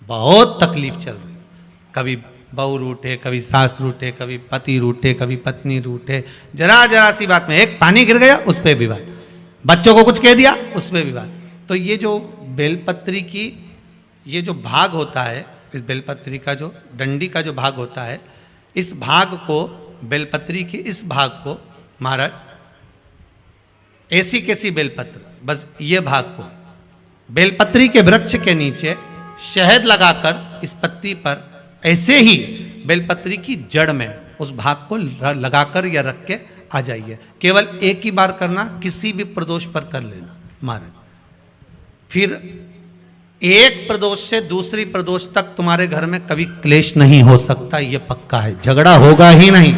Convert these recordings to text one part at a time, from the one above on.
बहुत तकलीफ चल रही, कभी बहू रूठे, कभी सास रूठे, कभी पति रूठे, कभी पत्नी रूठे, जरा जरा सी बात में एक पानी गिर गया उस पर विवाद, बच्चों को कुछ कह दिया उस पर विवाद। तो ये जो बेलपत्री की ये जो भाग होता है, इस बेलपत्री का जो डंडी का जो भाग होता है, इस भाग को, बेलपत्री के इस भाग को महाराज ऐसी कैसी बेलपत्र, बस ये भाग को बेलपत्री के वृक्ष के नीचे शहद लगाकर इस पत्ती पर ऐसे ही बेलपत्री की जड़ में उस भाग को लगाकर या रख के आ जाइए। केवल एक ही बार करना, किसी भी प्रदोष पर कर लेना महाराज। फिर एक प्रदोष से दूसरी प्रदोष तक तुम्हारे घर में कभी क्लेश नहीं हो सकता, ये पक्का है, झगड़ा होगा ही नहीं।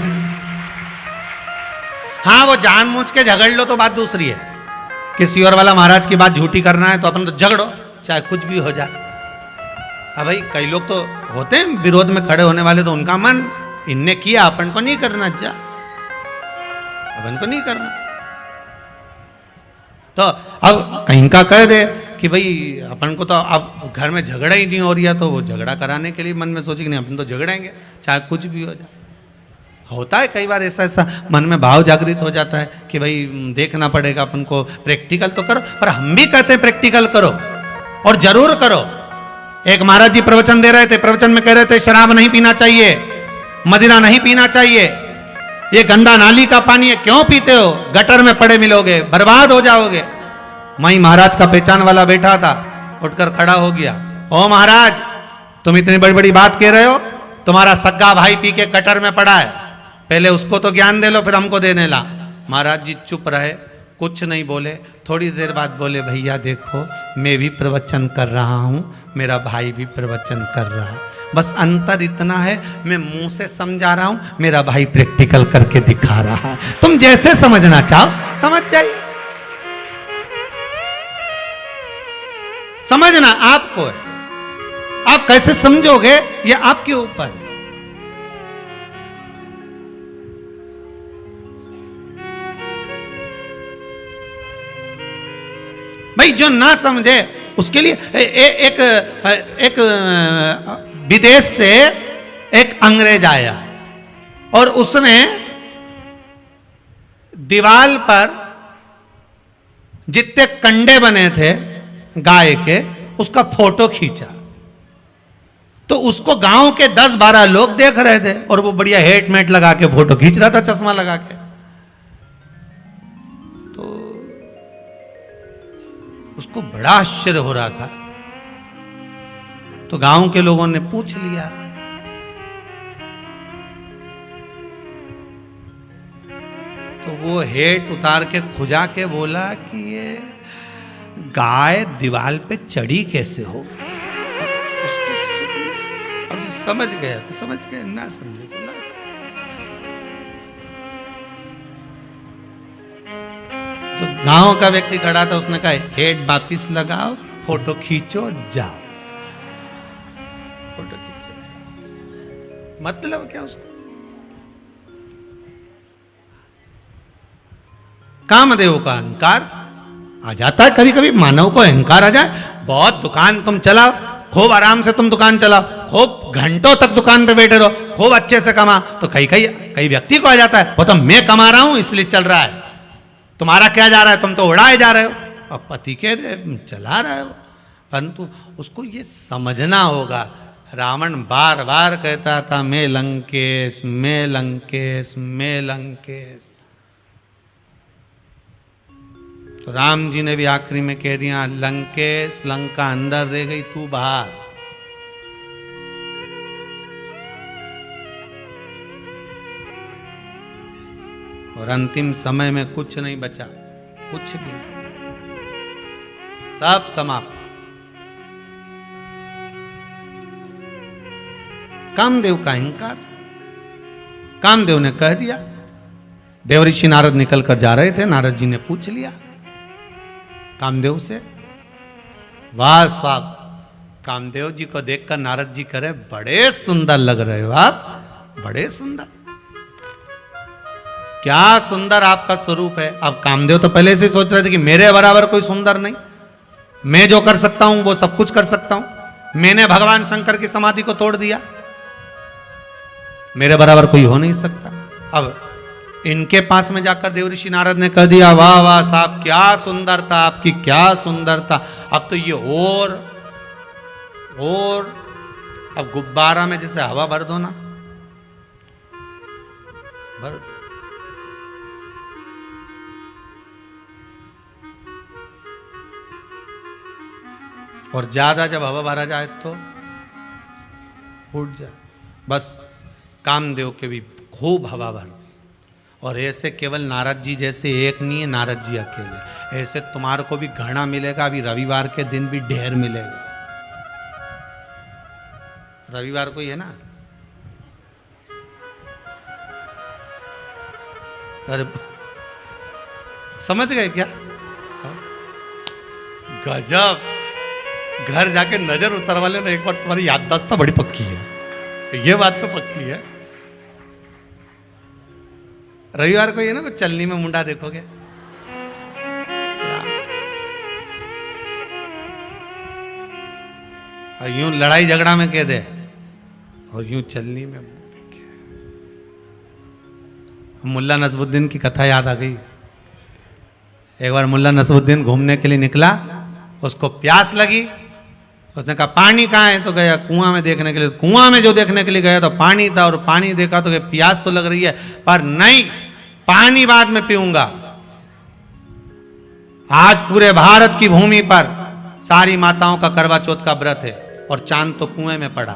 हाँ, वो जानबूझ के झगड़ लो तो बात दूसरी है, किसी और वाला महाराज की बात झूठी करना है तो अपन तो झगड़ो, चाहे कुछ भी हो जाए। अब भाई कई लोग तो होते हैं विरोध में खड़े होने वाले, तो उनका मन, इनने किया अपन को नहीं करना, जा अपन को नहीं करना। तो अब कहीं का कह दे कि भाई अपन को तो अब घर में झगड़ा ही नहीं हो रहा, तो वो झगड़ा कराने के लिए मन में सोचे कि नहीं अपन तो झगड़ेंगे चाहे कुछ भी हो जाए। होता है कई बार ऐसा मन में भाव जागृत हो जाता है कि भाई देखना पड़ेगा अपन को, प्रैक्टिकल तो करो। पर हम भी कहते हैं प्रैक्टिकल करो और जरूर करो। एक महाराज जी प्रवचन दे रहे थे, प्रवचन में कह रहे थे शराब नहीं पीना चाहिए, मदिरा नहीं पीना चाहिए, ये गंदा नाली का पानी है, क्यों पीते हो, गटर में पड़े मिलोगे, बर्बाद हो जाओगे। वहीं महाराज का पहचान वाला बैठा था, उठकर खड़ा हो गया, ओ महाराज तुम इतनी बड़ी बड़ी बात कह रहे हो, तुम्हारा सग्गा भाई पी के गटर में पड़ा है, पहले उसको तो ज्ञान दे लो फिर हमको देने ला। महाराज जी चुप रहे, कुछ नहीं बोले। थोड़ी देर बाद बोले, भैया देखो मैं भी प्रवचन कर रहा हूँ, मेरा भाई भी प्रवचन कर रहा है, बस अंतर इतना है मैं मुंह से समझा रहा हूँ, मेरा भाई प्रैक्टिकल करके दिखा रहा है। तुम जैसे समझना चाहो समझ जाइए, समझना आपको है, आप कैसे समझोगे ये आपके ऊपर है। भाई जो ना समझे उसके लिए एक विदेश से एक अंग्रेज आया और उसने दीवार पर जितने कंडे बने थे गाय के उसका फोटो खींचा। तो उसको गांव के 10-12 लोग देख रहे थे और वो बढ़िया हेटमेट लगा के फोटो खींच रहा था, चश्मा लगा के। तो उसको बड़ा आश्चर्य हो रहा था। तो गांव के लोगों ने पूछ लिया, तो वो हेट उतार के खुजा के बोला कि ये गाय दीवार पे चढ़ी कैसे हो गई। अब जो समझ गया तो समझ गया, ना समझे तो ना समझे। तो गांव का व्यक्ति खड़ा था, उसने कहा हेड वापिस लगाओ, फोटो खींचो, जाओ। फोटो खींचो जाओ। मतलब क्या उसको? कामदेव का अहंकार आ जाता है कभी कभी, मानव को अहंकार आ जाए। बहुत दुकान तुम चलाओ, खूब आराम से तुम दुकान चलाओ, खूब घंटों तक दुकान पे बैठे रहो, खूब अच्छे से कमा, तो कई व्यक्ति को आ जाता है वो तो मैं कमा रहा हूं इसलिए चल रहा है, तुम्हारा क्या जा रहा है, तुम तो उड़ाए जा रहे हो। और पति के चला रहे हो, परंतु उसको ये समझना होगा। रावण बार बार कहता था मैं लंकेश, मैं लंकेश, मैं लंकेश। तो राम जी ने भी आखिरी में कह दिया, लंकेश लंका अंदर रह गई, तू बाहर। और अंतिम समय में कुछ नहीं बचा, कुछ भी नहीं, सब समाप्त। कामदेव का अहंकार, कामदेव ने कह दिया। देवऋषि नारद निकल कर जा रहे थे, नारद जी ने पूछ लिया कामदेव से, वाह स्वाब। कामदेव जी को देखकर नारद जी करे, बड़े सुंदर लग रहे हो आप, बड़े सुंदर, क्या सुंदर आपका स्वरूप है। अब कामदेव तो पहले से सोच रहे थे कि मेरे बराबर कोई सुंदर नहीं, मैं जो कर सकता हूं वो सब कुछ कर सकता हूं। मैंने भगवान शंकर की समाधि को तोड़ दिया, मेरे बराबर कोई हो नहीं सकता। अब इनके पास में जाकर देवऋषि नारद ने कह दिया, वाह वाह साहब क्या सुंदरता, आपकी क्या सुंदरता। अब तो ये और अब गुब्बारा में जैसे हवा भर दो ना, भर दो। और ज्यादा जब हवा भरा जाए तो फूट जाए। बस कामदेव के भी खूब हवा भर दी। और ऐसे केवल नारद जी जैसे एक नहीं है, नारद जी अकेले, ऐसे तुम्हारे को भी घना मिलेगा। अभी रविवार के दिन भी ढेर मिलेगा। रविवार को ही है ना? अरे समझ गए क्या? गजब। घर जाके नजर उतरवा लेना एक बार, तुम्हारी याददाश्त तो बड़ी पक्की है, ये बात तो पक्की है। रविवार को ये ना वो चलनी में मुंडा देखोगे, और यूं लड़ाई झगड़ा में कह दे, और यूं चलनी में देखे। मुल्ला नसरुद्दीन की कथा याद आ गई। एक बार मुल्ला नसरुद्दीन घूमने के लिए निकला, उसको प्यास लगी, उसने कहा पानी कहाँ है, तो गया कुआं में देखने के लिए। कुआं में जो देखने के लिए गया तो पानी था, और पानी देखा तो प्यास तो लग रही है, पर नहीं, पानी बाद में पीऊंगा। आज पूरे भारत की भूमि पर सारी माताओं का करवा चौथ का व्रत है, और चांद तो कुएं में पड़ा।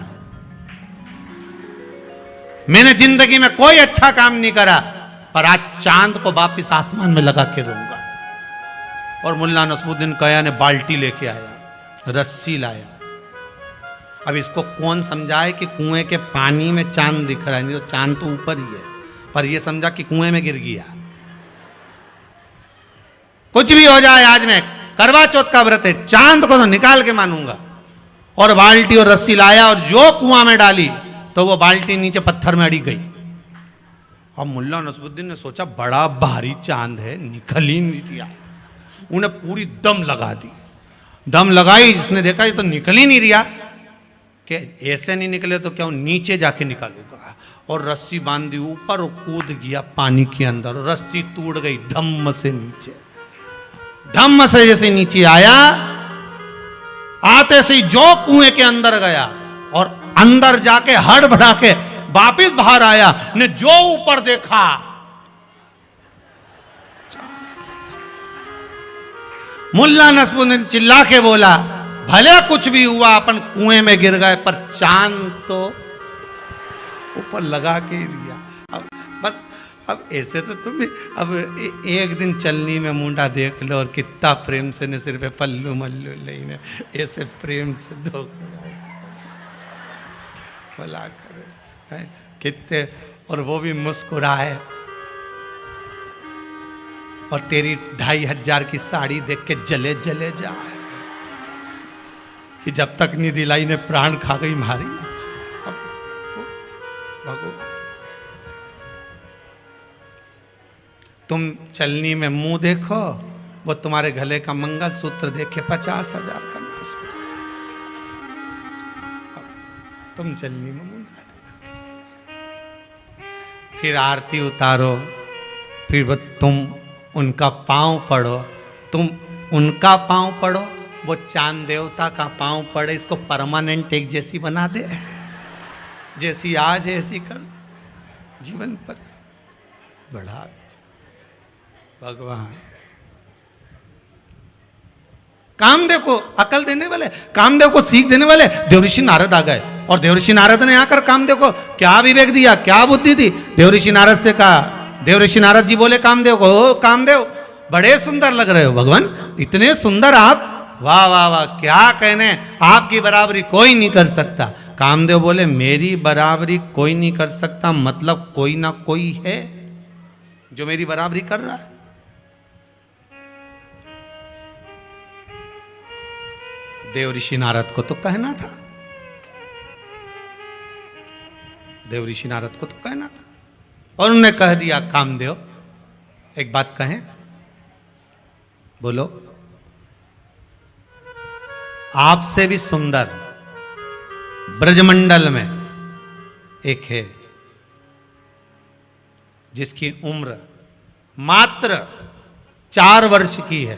मैंने जिंदगी में कोई अच्छा काम नहीं करा, पर आज चांद को वापिस आसमान में लगा के दूंगा। और मुल्ला नसरुद्दीन कया ने बाल्टी लेके आया, रस्सी लाया। अब इसको कौन समझाए कि कुएं के पानी में चांद दिख रहा है, नहीं तो चांद तो ऊपर ही है, पर यह समझा कि कुएं में गिर गया। कुछ भी हो जाए, आज मैं करवा चौथ का व्रत है, चांद को तो निकाल के मानूंगा। और बाल्टी और रस्सी लाया, और जो कुआं में डाली तो वो बाल्टी नीचे पत्थर में अड़ी गई। अब मुल्ला नसरुद्दीन ने सोचा बड़ा भारी चांद है, निकल ही नहीं दिया। उन्हें पूरी दम लगा दी, दम लगाई, इसने देखा ये तो निकल ही नहीं रहा, कि ऐसे नहीं निकले तो क्या नीचे जाके निकालूंगा। और रस्सी बांधी ऊपर, और कूद गया पानी के अंदर, और रस्सी टूट गई धम्म से नीचे। धम्म से जैसे नीचे आया, आते से जो कुएं के अंदर गया, और अंदर जाके हड़बड़ा के वापिस बाहर आया, ने जो ऊपर देखा, मुल्ला नसरुद्दीन चिल्ला के बोला, भले कुछ भी हुआ, अपन कुएं में गिर गए, पर चांद तो ऊपर लगा के ही दिया। अब बस, अब ऐसे तो तुम भी अब एक दिन चलनी में मुंडा देख लो, और कितना प्रेम से ने सिर पे पल्लू मल्लू लेने, ऐसे प्रेम से दो भला करे कितने, और वो भी मुस्कुराए, और तेरी 2500 की साड़ी देख के जले जले जाए, कि जब तक नहीं दिलाई ने प्राण खा गई मारी। अब भगवान, तुम चलनी में मुंह देखो, वो तुम्हारे गले का मंगलसूत्र देखे 50,000 का नाश बना दे। तुम चलनी में मुंह ना देखो, फिर आरती उतारो, फिर तुम उनका पांव पढ़ो, तुम उनका पांव पढ़ो, वो चांद देवता का पांव पड़े, इसको परमानेंट एक जैसी बना दे, जैसी आज है ऐसी कर दे, जीवन पर बढ़ा भगवान। कामदेव को अकल देने वाले, कामदेव को सीख देने वाले देवऋषि नारद आ गए, और देवऋषि नारद ने आकर कामदेव को क्या विवेक दिया, क्या बुद्धि दी। देवऋषि नारद से कहा, देवऋषि नारद जी बोले कामदेव को, ओ कामदेव बड़े सुंदर लग रहे हो भगवान, इतने सुंदर आप, वाह वाह वाह, क्या कहने, आपकी बराबरी कोई नहीं कर सकता। कामदेव बोले मेरी बराबरी कोई नहीं कर सकता, मतलब कोई ना कोई है जो मेरी बराबरी कर रहा है। देवऋषि नारद को तो कहना था, देवऋषि नारद को तो कहना था, और उन्होंने कह दिया कामदेव एक बात कहें, बोलो। आपसे भी सुंदर ब्रजमंडल में एक है जिसकी उम्र मात्र 4 वर्ष की है।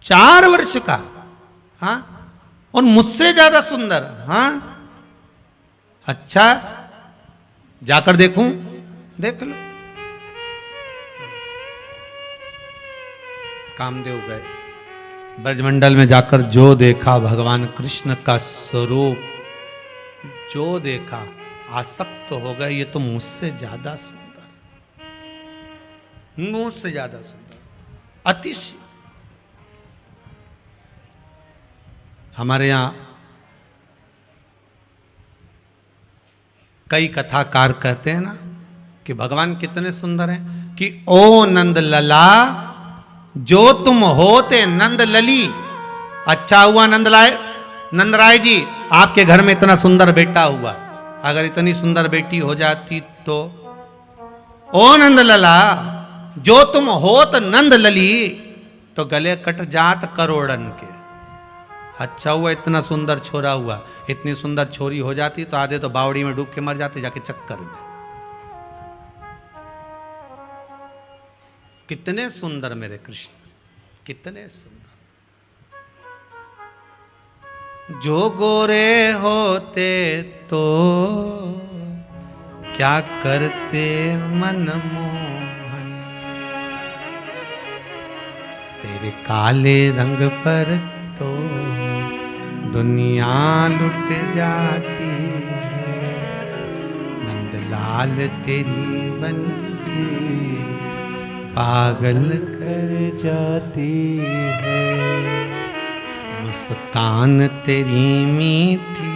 4 वर्ष का, हाँ, और मुझसे ज्यादा सुंदर। हाँ, अच्छा, जाकर देखूं? देख लो। कामदेव गए ब्रजमंडल में, जाकर जो देखा भगवान कृष्ण का स्वरूप, जो देखा आसक्त हो गए, ये तो मुझसे ज्यादा सुंदर, मुझसे ज्यादा सुंदर, अतिशय। हमारे यहां कई कथाकार कहते हैं ना कि भगवान कितने सुंदर हैं, कि ओ नंद लला जो तुम होते नंद लली। अच्छा हुआ नंदराय जी, आपके घर में इतना सुंदर बेटा हुआ। अगर इतनी सुंदर बेटी हो जाती तो, ओ नंद लला जो तुम होत नंद लली, तो गले कट जात करोड़न के। अच्छा हुआ इतना सुंदर छोरा हुआ। इतनी सुंदर छोरी हो जाती तो आधे तो बावड़ी में डूब के मर जाते जाके चक्कर में। कितने सुंदर मेरे कृष्ण, कितने सुंदर। जो गोरे होते तो क्या करते मनमोहन, तेरे काले रंग पर तो दुनिया लुट जाती है। नंदलाल तेरी बंसी पागल कर जाती है। मुस्कान तेरी मीठी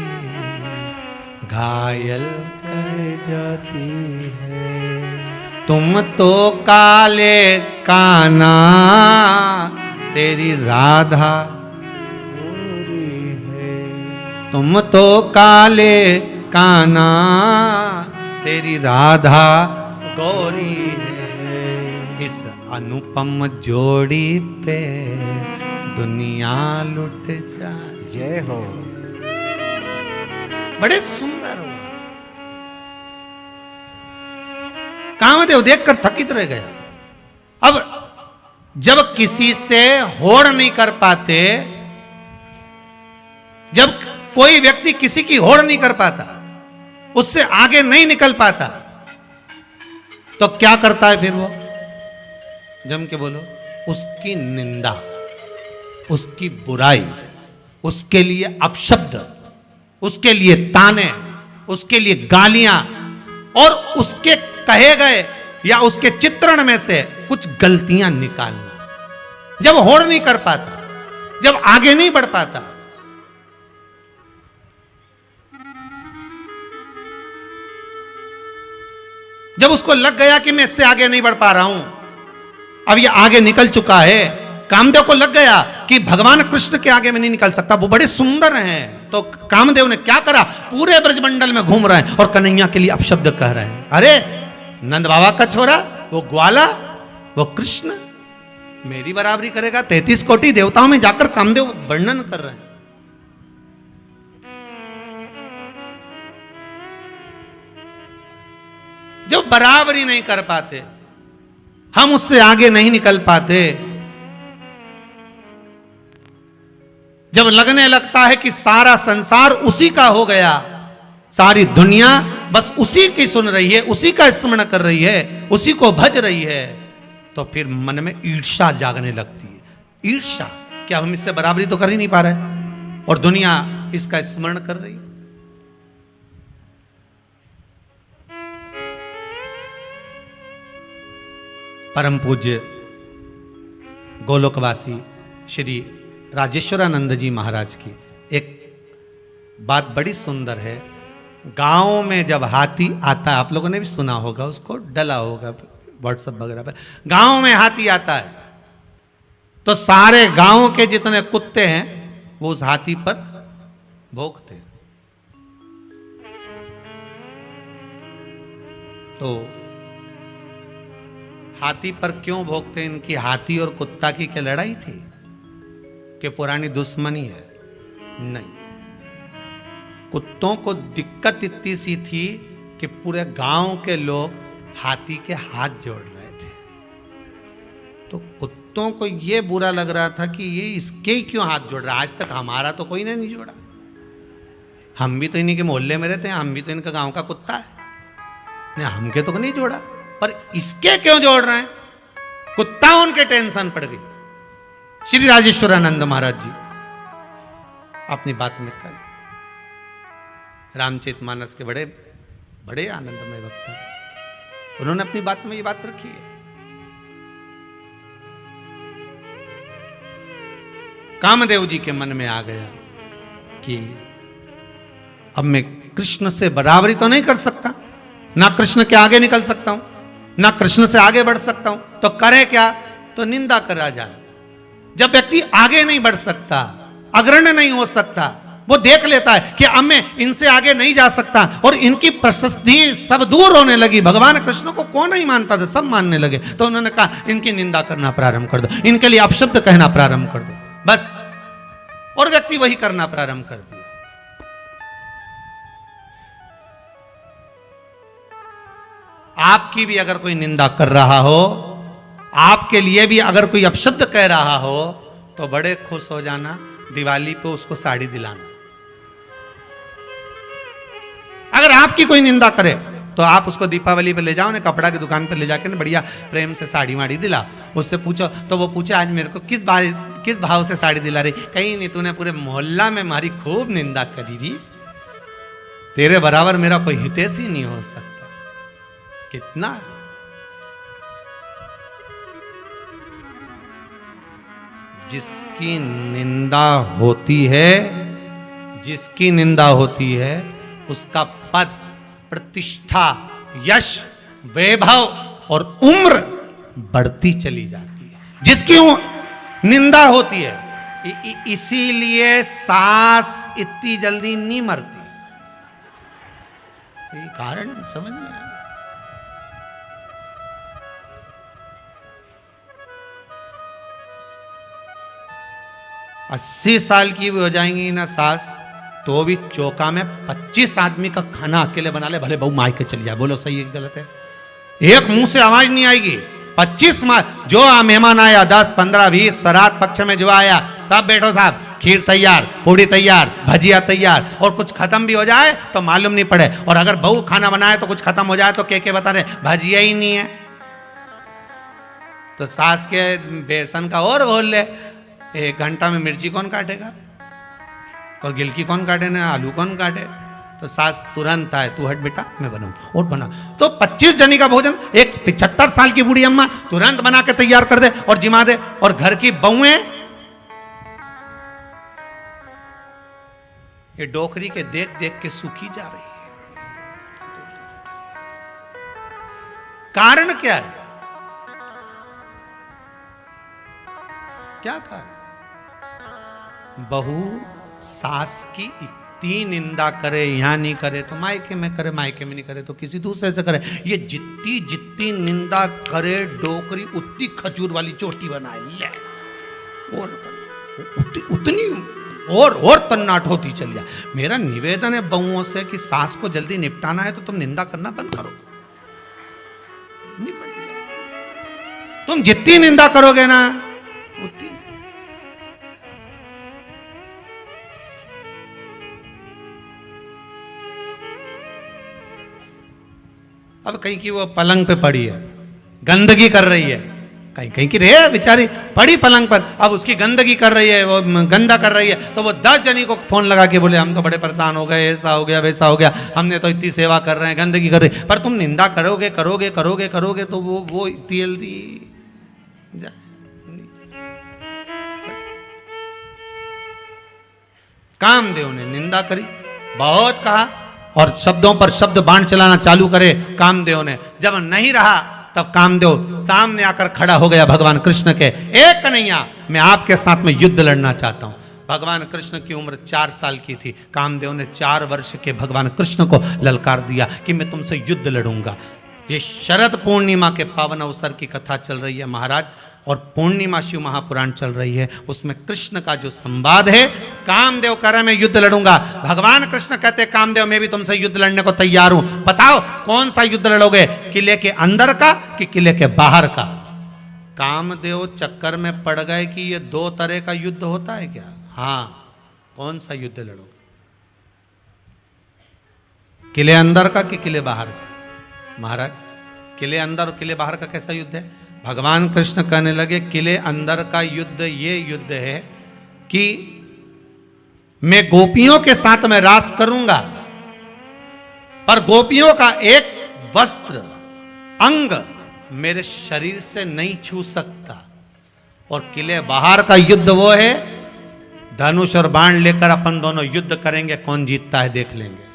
घायल कर जाती है। तुम तो काले काना तेरी राधा गोरी है। तुम तो काले काना तेरी राधा गौरी है। इस अनुपम जोड़ी पे दुनिया लुट जा। जय हो। बड़े सुंदर हुआ। कामदेव देखकर थकित रह गया। अब जब किसी से होड़ नहीं कर पाते, जब कोई व्यक्ति किसी की होड़ नहीं कर पाता, उससे आगे नहीं निकल पाता, तो क्या करता है फिर वो? जम के बोलो, उसकी निंदा, उसकी बुराई, उसके लिए अपशब्द, उसके लिए ताने, उसके लिए गालियां, और उसके कहे गए या उसके चित्रण में से कुछ गलतियां निकालना। जब होड़ नहीं कर पाता, जब आगे नहीं बढ़ पाता, जब उसको लग गया कि मैं इससे आगे नहीं बढ़ पा रहा हूं, अब ये आगे निकल चुका है, कामदेव को लग गया कि भगवान कृष्ण के आगे में नहीं निकल सकता, वो बड़े सुंदर हैं, तो कामदेव ने क्या करा? पूरे ब्रजमंडल में घूम रहे हैं और कन्हैया के लिए अपशब्द कह रहे हैं। अरे नंद बाबा का छोरा, वो ग्वाला, वो कृष्ण मेरी बराबरी करेगा? 33 कोटि देवताओं में जाकर कामदेव वर्णन कर रहे हैं। जब बराबरी नहीं कर पाते, हम उससे आगे नहीं निकल पाते, जब लगने लगता है कि सारा संसार उसी का हो गया, सारी दुनिया बस उसी की सुन रही है, उसी का स्मरण कर रही है, उसी को भज रही है, तो फिर मन में ईर्ष्या जागने लगती है। ईर्ष्या, क्या हम इससे बराबरी तो कर ही नहीं पा रहे और दुनिया इसका स्मरण कर रही है। परम पूज्य गोलोकवासी श्री राजेश्वरानंद जी महाराज की एक बात बड़ी सुंदर है। गांव में जब हाथी आता है, आप लोगों ने भी सुना होगा, उसको डला होगा व्हाट्सएप वगैरह पे, गांव में हाथी आता है तो सारे गांव के जितने कुत्ते हैं वो उस हाथी पर भौंकते हैं। तो हाथी पर क्यों भौंकते? इनकी हाथी और कुत्ता की क्या लड़ाई थी कि पुरानी दुश्मनी है? नहीं, कुत्तों को दिक्कत इतनी सी थी कि पूरे गांव के लोग हाथी के हाथ जोड़ रहे थे। तो कुत्तों को ये बुरा लग रहा था कि ये इसके ही क्यों हाथ जोड़ रहा है, आज तक हमारा तो कोई ने नहीं जोड़ा, हम भी तो इन्हीं के मोहल्ले में रहते हैं, हम भी तो इनका गांव का कुत्ता है, नहीं हमके तो नहीं जोड़ा, पर इसके क्यों जोड़ रहे हैं। कुत्ता उनके टेंशन पड़ गई। श्री राजेश्वरानंद महाराज जी अपनी बात में कहे, रामचरितमानस के बड़े बड़े आनंदमय वक्ता है, उन्होंने अपनी बात में ये बात रखी है। कामदेव जी के मन में आ गया कि अब मैं कृष्ण से बराबरी तो नहीं कर सकता, ना कृष्ण के आगे निकल सकता हूं, ना कृष्ण से आगे बढ़ सकता हूं, तो करे क्या, तो निंदा करा जाए। जब व्यक्ति आगे नहीं बढ़ सकता, अग्रणी नहीं हो सकता, वो देख लेता है कि अब मैं इनसे आगे नहीं जा सकता, और इनकी प्रशस्ति सब दूर होने लगी। भगवान कृष्ण को कौन नहीं मानता था, सब मानने लगे। तो उन्होंने कहा इनकी निंदा करना प्रारंभ कर दो, इनके लिए अपशब्द कहना प्रारंभ कर दो, बस। और व्यक्ति वही करना प्रारंभ कर दिया। आपकी भी अगर कोई निंदा कर रहा हो, आपके लिए भी अगर कोई अपशब्द कह रहा हो, तो बड़े खुश हो जाना, दिवाली पे उसको साड़ी दिलाना। अगर आपकी कोई निंदा करे तो आप उसको दीपावली पे ले जाओ, ने कपड़ा की दुकान पे ले जाके बढ़िया प्रेम से साड़ी वाड़ी दिला। उससे पूछो तो वो पूछे आज मेरे को किस भाव से साड़ी दिला रही, कहीं नहीं तूने पूरे मोहल्ला में हमारी खूब निंदा करी रही, तेरे बराबर मेरा कोई हितैषी नहीं हो सकता। कितना जिसकी निंदा होती है, जिसकी निंदा होती है, उसका पद, प्रतिष्ठा, यश, वैभव और उम्र बढ़ती चली जाती है। जिसकी निंदा होती है, इसीलिए सास इतनी जल्दी नहीं मरती, ये कारण समझ में आया। 80 साल की भी हो जाएंगी ना सास, तो भी चौका में 25 आदमी का खाना अकेले बना ले, भले बहू माई के चली जाए। बोलो सही है कि गलत है? एक मुंह से आवाज नहीं आएगी। 25 जो मेहमान आया, 10, 15, 20 श्राद्ध पक्ष में जो आया, सब बैठो साहब, खीर तैयार, पूड़ी तैयार, भजिया तैयार, और कुछ खत्म भी हो जाए तो मालूम नहीं पड़े। और अगर बहू खाना बनाए तो कुछ खत्म हो जाए तो के बता रहे भजिया ही नहीं है, तो सास के बेसन का और घोल ले। 1 घंटा में मिर्ची कौन काटेगा, और गिलकी कौन काटे ना आलू कौन काटे। तो सास तुरंत आए, तू हट बेटा मैं बनाऊं, और बना। तो 25 जनी का भोजन एक 75 साल की बूढ़ी अम्मा तुरंत बना के तैयार कर दे और जिमा दे। और घर की बहुएं ये डोकरी के देख देख के सूखी जा रही है। कारण क्या है? क्या कारण? बहू सास की इतनी निंदा करे, यहां नहीं करे तो मायके में करे, मायके में नहीं करे तो किसी दूसरे से करे। ये जितनी जितनी निंदा करे डोकरी उतनी खजूर वाली चोटी बनाए ले, और उतनी और तन्नाट होती चली जाए। मेरा निवेदन है बहुओं से कि सास को जल्दी निपटाना है तो तुम निंदा करना बंद करो, निपट जाए। तुम जितनी निंदा करोगे ना उतनी। अब कहीं की वो पलंग पे पड़ी है, गंदगी कर रही है, कहीं कहीं की रे बेचारी पड़ी पलंग पर, अब उसकी गंदगी कर रही है, वो गंदा कर रही है, तो वो 10 जनी को फोन लगा के बोले हम तो बड़े परेशान हो गए, ऐसा हो गया वैसा हो गया, हमने तो इतनी सेवा कर रहे हैं, गंदगी कर रही। पर तुम निंदा करोगे करोगे करोगे करोगे तो वो इतनी जल्दी कामदेव ने निंदा करी, बहुत कहा, और शब्दों पर शब्द बाण चलाना चालू करे कामदेव ने। जब नहीं रहा तब कामदेव सामने आकर खड़ा हो गया भगवान कृष्ण के, एक कन्हैया मैं आपके साथ में युद्ध लड़ना चाहता हूं। भगवान कृष्ण की उम्र 4 साल की थी। कामदेव ने 4 वर्ष के भगवान कृष्ण को ललकार दिया कि मैं तुमसे युद्ध लड़ूंगा। ये शरद पूर्णिमा के पावन अवसर की कथा चल रही है महाराज, और पूर्णिमा शिव महापुराण चल रही है, उसमें कृष्ण का जो संवाद है, कामदेव कह रहे मैं युद्ध लड़ूंगा, भगवान कृष्ण कहते कामदेव मैं भी तुमसे युद्ध लड़ने को तैयार हूं, बताओ कौन सा युद्ध लड़ोगे, किले के अंदर का कि किले के बाहर का। कामदेव चक्कर में पड़ गए कि ये दो तरह का युद्ध होता है क्या, हाँ कौन सा युद्ध लड़ोगे, किले अंदर का कि किले बाहर का। महाराज किले अंदर और किले बाहर का कैसा युद्ध है। भगवान कृष्ण कहने लगे किले अंदर का युद्ध ये युद्ध है कि मैं गोपियों के साथ में रास करूंगा, पर गोपियों का एक वस्त्र अंग मेरे शरीर से नहीं छू सकता। और किले बाहर का युद्ध वो है धनुष और बाण लेकर अपन दोनों युद्ध करेंगे, कौन जीतता है देख लेंगे।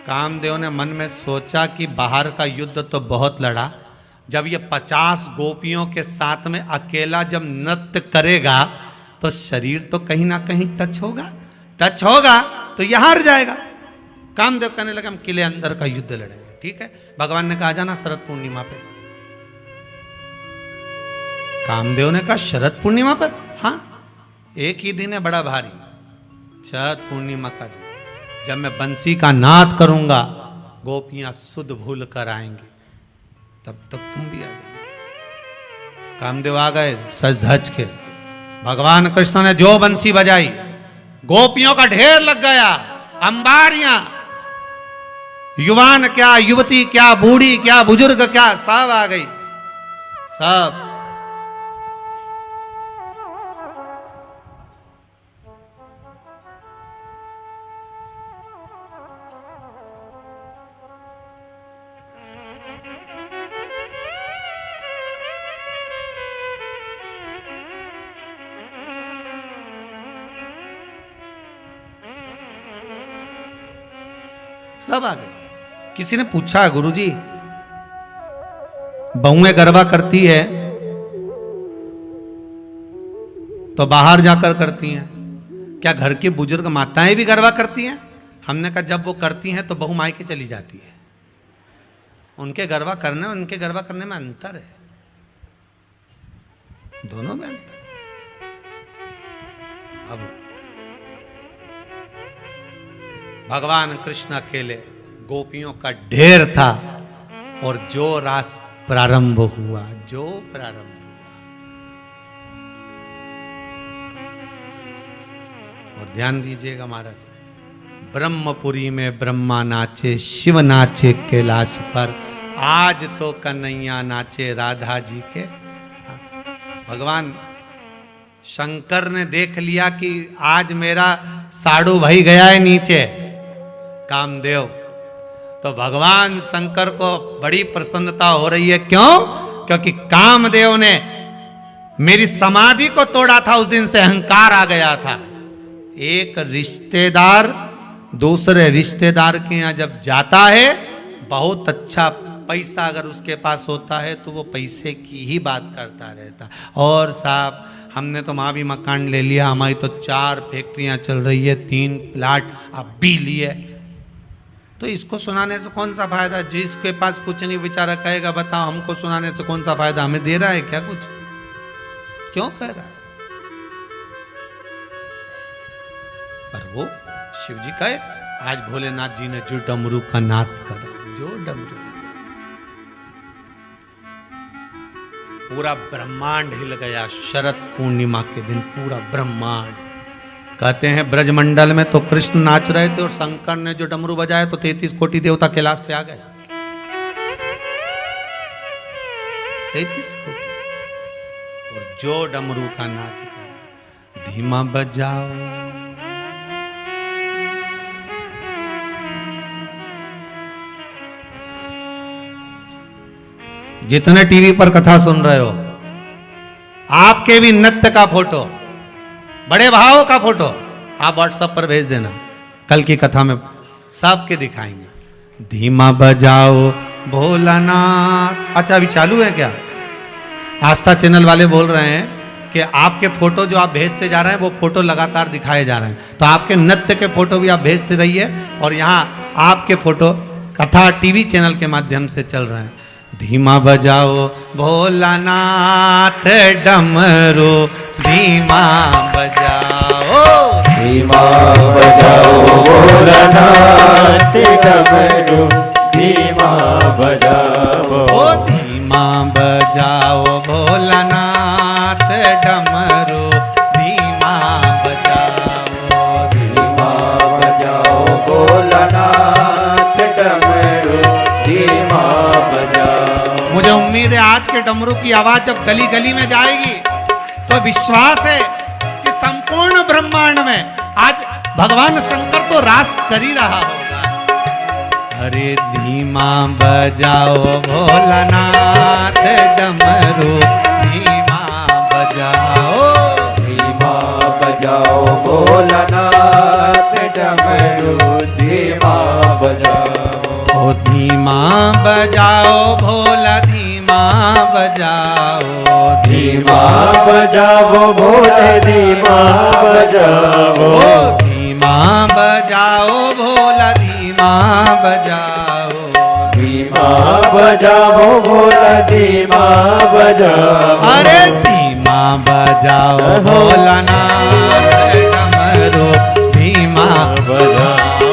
कामदेव ने मन में सोचा कि बाहर का युद्ध तो बहुत लड़ा, जब ये 50 गोपियों के साथ में अकेला जब नृत्य करेगा तो शरीर तो कहीं ना कहीं टच होगा तो यह हार जाएगा। कामदेव कहने लगे हम किले अंदर का युद्ध लड़ेंगे। ठीक है, भगवान ने कहा जाना शरद पूर्णिमा पे। कामदेव ने कहा शरद पूर्णिमा पर, हाँ एक ही दिन है बड़ा भारी, शरद पूर्णिमा का दिन, जब मैं बंसी का नाद करूंगा गोपियां सुध भूल कर आएंगी, तब तक तुम भी आ जाओ। कामदेव आ गए सज धज के, भगवान कृष्ण ने जो बंसी बजाई गोपियों का ढेर लग गया, अंबारियां, युवान क्या युवती क्या बूढ़ी क्या बुजुर्ग क्या सब आ गई, सब। सब आ गए। किसी ने पूछा गुरुजी बहुएं गरबा करती है तो बाहर जाकर करती हैं, क्या घर की बुजुर्ग माताएं भी गरबा करती हैं? हमने कहा जब वो करती हैं तो बहू मायके चली जाती है, उनके गरबा करने और उनके गरबा करने में अंतर है, दोनों में अंतर। अब भगवान कृष्ण अकेले, गोपियों का ढेर था, और जो रास प्रारंभ हुआ, और ध्यान दीजिएगा महाराज, ब्रह्मपुरी में ब्रह्मा नाचे, शिव नाचे कैलाश पर, आज तो कन्हैया नाचे राधा जी के साथ। भगवान शंकर ने देख लिया कि आज मेरा साड़ू भाई गया है नीचे, कामदेव, तो भगवान शंकर को बड़ी प्रसन्नता हो रही है। क्यों? क्योंकि कामदेव ने मेरी समाधि को तोड़ा था, उस दिन से अहंकार आ गया था। एक रिश्तेदार दूसरे रिश्तेदार के यहाँ जब जाता है, बहुत अच्छा पैसा अगर उसके पास होता है तो वो पैसे की ही बात करता रहता। और साहब हमने तो वहाँ भी मकान ले लिया, हमारी तो 4 फैक्ट्रियाँ चल रही है, 3 प्लाट अब भी लिए, तो इसको सुनाने से कौन सा फायदा? जिसके पास कुछ नहीं बेचारा कहेगा बताओ हमको सुनाने से कौन सा फायदा, हमें दे रहा है क्या कुछ? क्यों कह रहा है? पर वो शिव जी कहे आज भोलेनाथ जी ने जो डमरू का नाद करा, जो डमरू, पूरा ब्रह्मांड हिल गया शरद पूर्णिमा के दिन, पूरा ब्रह्मांड। कहते हैं ब्रजमंडल में तो कृष्ण नाच रहे थे और शंकर ने जो डमरू बजाया तो 33 कोटि देवता कैलाश पे आ गए, 33 कोटि। और जो डमरू का नाच करा, धीमा बजाओ, जितने टीवी पर कथा सुन रहे हो, आपके भी नृत्य का फोटो, बड़े भाव का फोटो आप व्हाट्सएप पर भेज देना, कल की कथा में सबके दिखाएंगे। धीमा बजाओ भोलानाथ। अच्छा अभी चालू है क्या? आस्था चैनल वाले बोल रहे हैं कि आपके फोटो जो आप भेजते जा रहे हैं वो फोटो लगातार दिखाए जा रहे हैं, तो आपके नृत्य के फोटो भी आप भेजते रहिए, और यहाँ आपके फोटो कथा टीवी चैनल के माध्यम से चल रहे हैं। धीमा बजाओ भोलानाथ डमरू, धीमा बजाओ, धीमा बजाओ भोलानाथ डमरू, धीमा बजाओ, ओ धीमा बजाओ भोलानाथ डमरू, धीमा बजाओ, धीमा बजाओ भोलानाथ डमरू, धीमा बजाओ। मुझे उम्मीद है आज के डमरू की आवाज जब गली गली में जाएगी तो विश्वास है कि संपूर्ण ब्रह्मांड में आज भगवान शंकर तो रास कर ही रहा होगा। अरे धीमा बजाओ भोलानाथ डमरू, धीमा बजाओ, धीमा बजाओ भोलानाथ डमरू, धीमा बजाओ, ओ धीमा बजाओ भोला, धीमा बजाओ, धीमा बजाओ भोले, धीमा बजाओ, ओ धीमा बजाओ भोला, धीमा बजाओ, धीमा बजाओ भोला, धीमा बजाओ, अरे धीमा बजाओ भोलानाथ डमरू, धीमा बजाओ,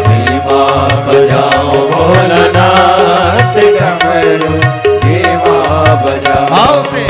धीमा बजाओ भोलानाथ डमरू, धीमा बजाओ। भाव से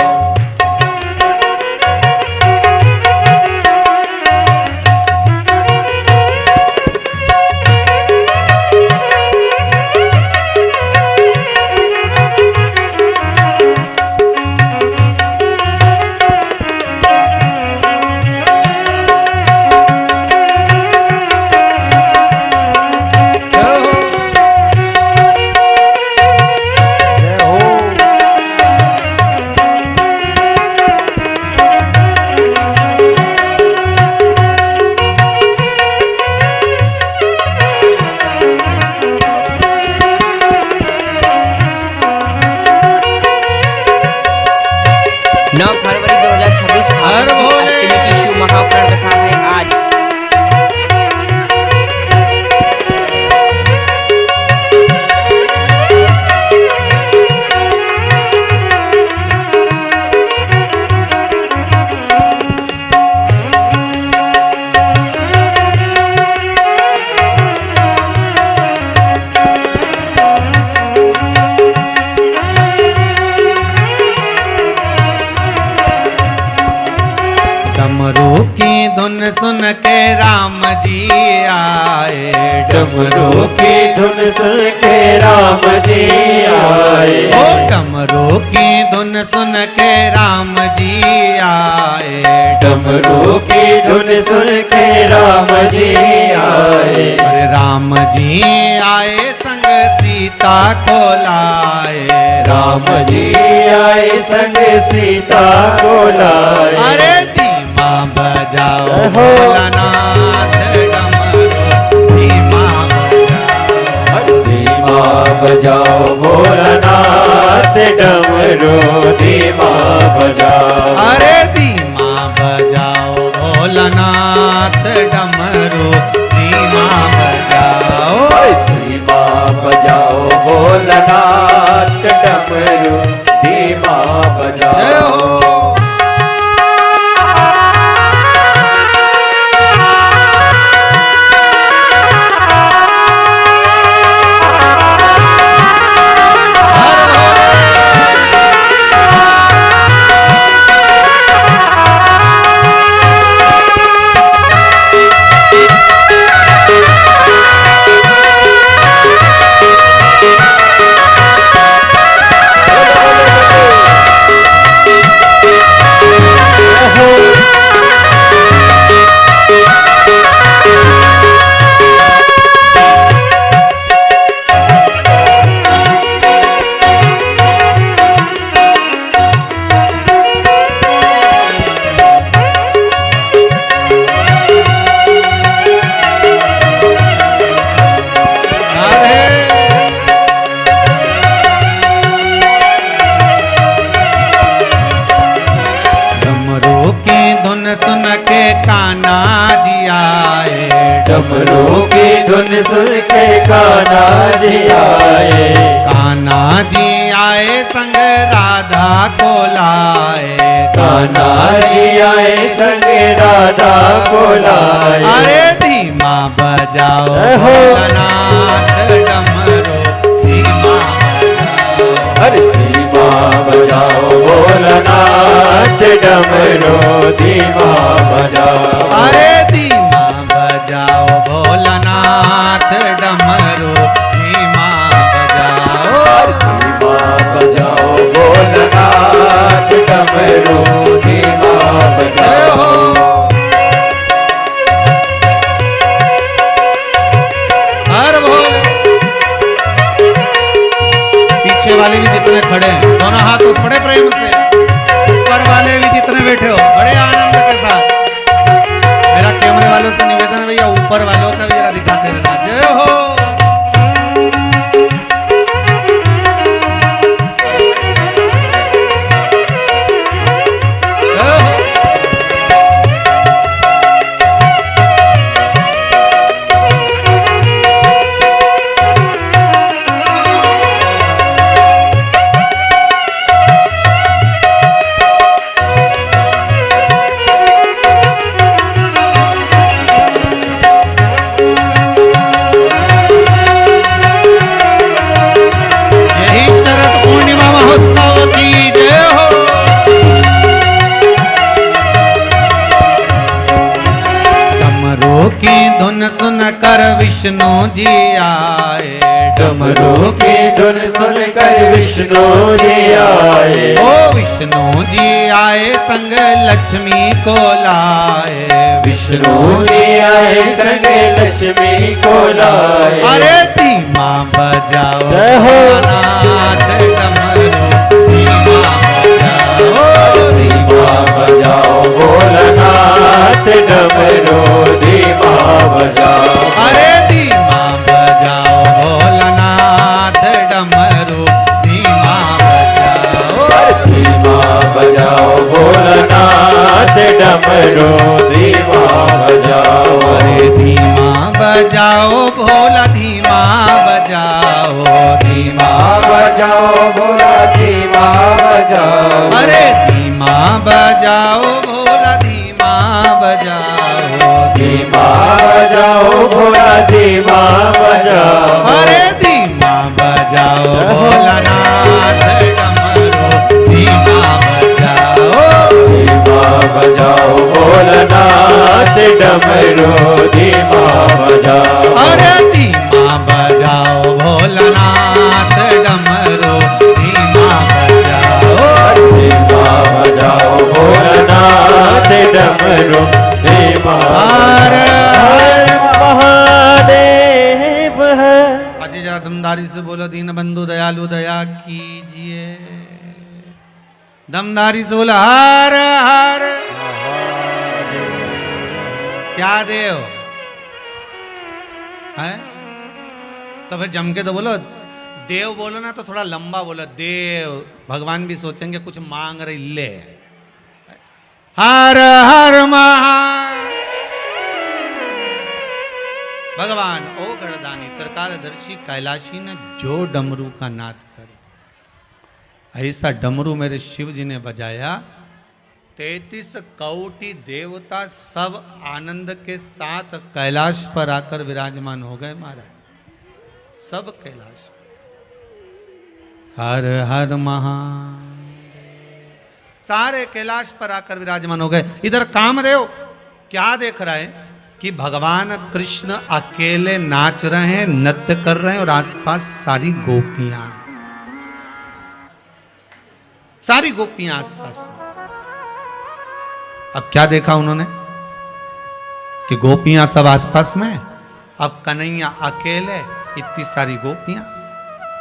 हर भोले। अष्टमी की शुभ महाप्राण कथा है आज। डमरू की धुन सुन के राम जी आए, डमरू की धुन सुन के राम जी आए, ओ डमरू की धुन सुन के राम जी आए, डमरू की धुन सुन के राम जी आए, अरे राम जी आए संग सीता को लाए, राम जी आए संग सीता को लाए, अरे धीमा बजाओ भोलानाथ डमरू, धीमा बजाओ, धीमा बजाओ भोलानाथ डमरू, धीमा बजाओ, अरे धीमा बजाओ भोलानाथ डमरू, धीमा बजाओ, धीमा बजाओ भोलानाथ डमरू, धीमा जय बजाओ। हो। हर भोले। सुन के कान्हा जी आए। कान्हा जी आए संग राधा को लाए। कान्हा जी आए संग राधा को लाए। अरे धीमा बजाओ हो। भोलानाथ डमरू धीमा बजाओ। अरे धीमा बजाओ भोलानाथ डमरू धीमा बजाओ। अरे धीमा बजाओ भोलानाथ डमरू धीमा बजाओ। धीमा बजाओ भोलानाथ डमरू धीमा बजाओ। हर भोले। पीछे वाले भी जितने खड़े हैं दोनों हाथ उस बड़े प्रेम से, ऊपर वाले भी जितने बैठे हो बड़े आनंद के साथ। मेरा कैमरे वालों से निवेदन है भैया ऊपर वालों का भी जरा दिखाते रहना। जय हो। जय हो। यही शरद पूर्णिमा महोत्सव की जय हो। डमरू की धुन सुन कर विष्णु जी आए। डमरू की धुन सुन कर विष्णु जी आए। ओ विष्णु जी आए संग लक्ष्मी को लाए। विष्णु जी आए संग लक्ष्मी को लाए। अरे धीमा बजाओ जय हो। भोलानाथ डमरू धीमा बजाओ। धीमा बजाओ भोलानाथ डमरू धीमा बजाओ। अरे धीमा बजाओ भोलानाथ डमरू धीमा बजाओ। धीमा बजाओ भोलानाथ डमरू धीमा बजाओ। अरे धीमा बजाओ भोला धीमा बजाओ। धीमा बजाओ भोला धीमा बजाओ। अरे धीमा बजाओ भोला धीमा बजाओ। धीमा बजाओ भोला धीमा बजाओ। अरे धीमा बजाओ भोलानाथ डमरू धीमा बजाओ। धीमा बजाओ भोलानाथ डमरू धीमा बजाओ। अरे धीमा बजाओ भोलानाथ डमरू धीमा बजाओ। धीमा बजाओ भोलानाथ डमरू धीमा हर हर महादेव है। अजय जरा दमदारी से बोलो दीन बंधु दयालु दया कीजिए। दमदारी से बोलो हर हर क्या देव है। तो फिर जम के तो बोलो देव बोलो ना तो थोड़ा लंबा बोलो देव। भगवान भी सोचेंगे कुछ मांग रहे ले। हर हर महा भगवान ओ गणदानी त्रिकालदर्शी कैलाशी ने जो डमरू का नाद करे ऐसा डमरू मेरे शिव जी ने बजाया। 33 कोटि देवता सब आनंद के साथ कैलाश पर आकर विराजमान हो गए महाराज। सब कैलाश हर हर महादेव सारे कैलाश पर आकर विराजमान हो गए। इधर कामदेव क्या देख रहा है कि भगवान कृष्ण अकेले नाच रहे हैं, नृत्य कर रहे हैं और आसपास सारी गोपियां, सारी गोपियां आसपास। अब क्या देखा उन्होंने कि गोपियां सब आसपास में, अब कन्हैया अकेले, इतनी सारी गोपियां।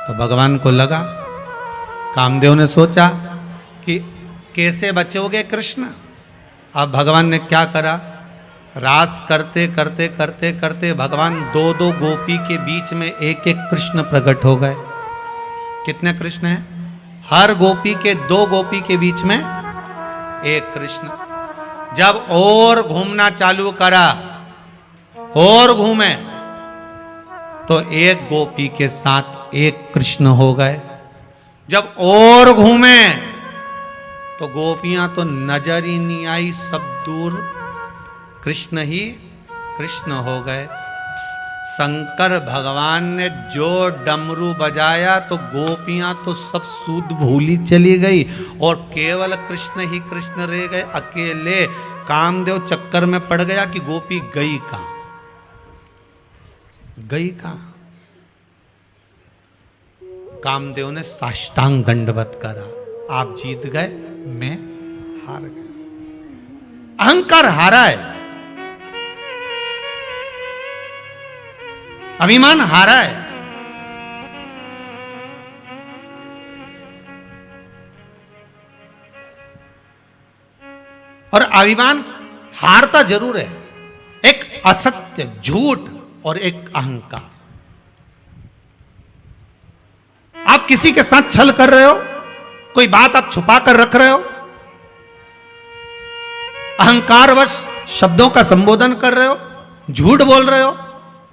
तो भगवान को लगा, कामदेव ने सोचा कि कैसे बचोगे कृष्ण। अब भगवान ने क्या करा, रास करते करते करते करते भगवान दो दो गोपी के बीच में एक एक कृष्ण प्रकट हो गए। कितने कृष्ण हैं? हर गोपी के दो गोपी के बीच में एक कृष्ण। जब और घूमना चालू करा और घूमे तो एक गोपी के साथ एक कृष्ण हो गए। जब और घूमे तो गोपियां तो नजर ही नहीं आई, सब दूर कृष्ण ही कृष्ण हो गए। शंकर भगवान ने जो डमरू बजाया तो गोपियां तो सब सूद भूली चली गई और केवल कृष्ण ही कृष्ण रह गए अकेले। कामदेव चक्कर में पड़ गया कि गोपी गई कहां, गई कहां। कामदेव ने साष्टांग दंडवत करा, आप जीत गए, मैं हार गया। अहंकार हारा है, अभिमान हारा है। और अभिमान हारता जरूर है, एक असत्य झूठ और एक अहंकार। आप किसी के साथ छल कर रहे हो, कोई बात आप छुपा कर रख रहे हो, अहंकारवश शब्दों का संबोधन कर रहे हो, झूठ बोल रहे हो,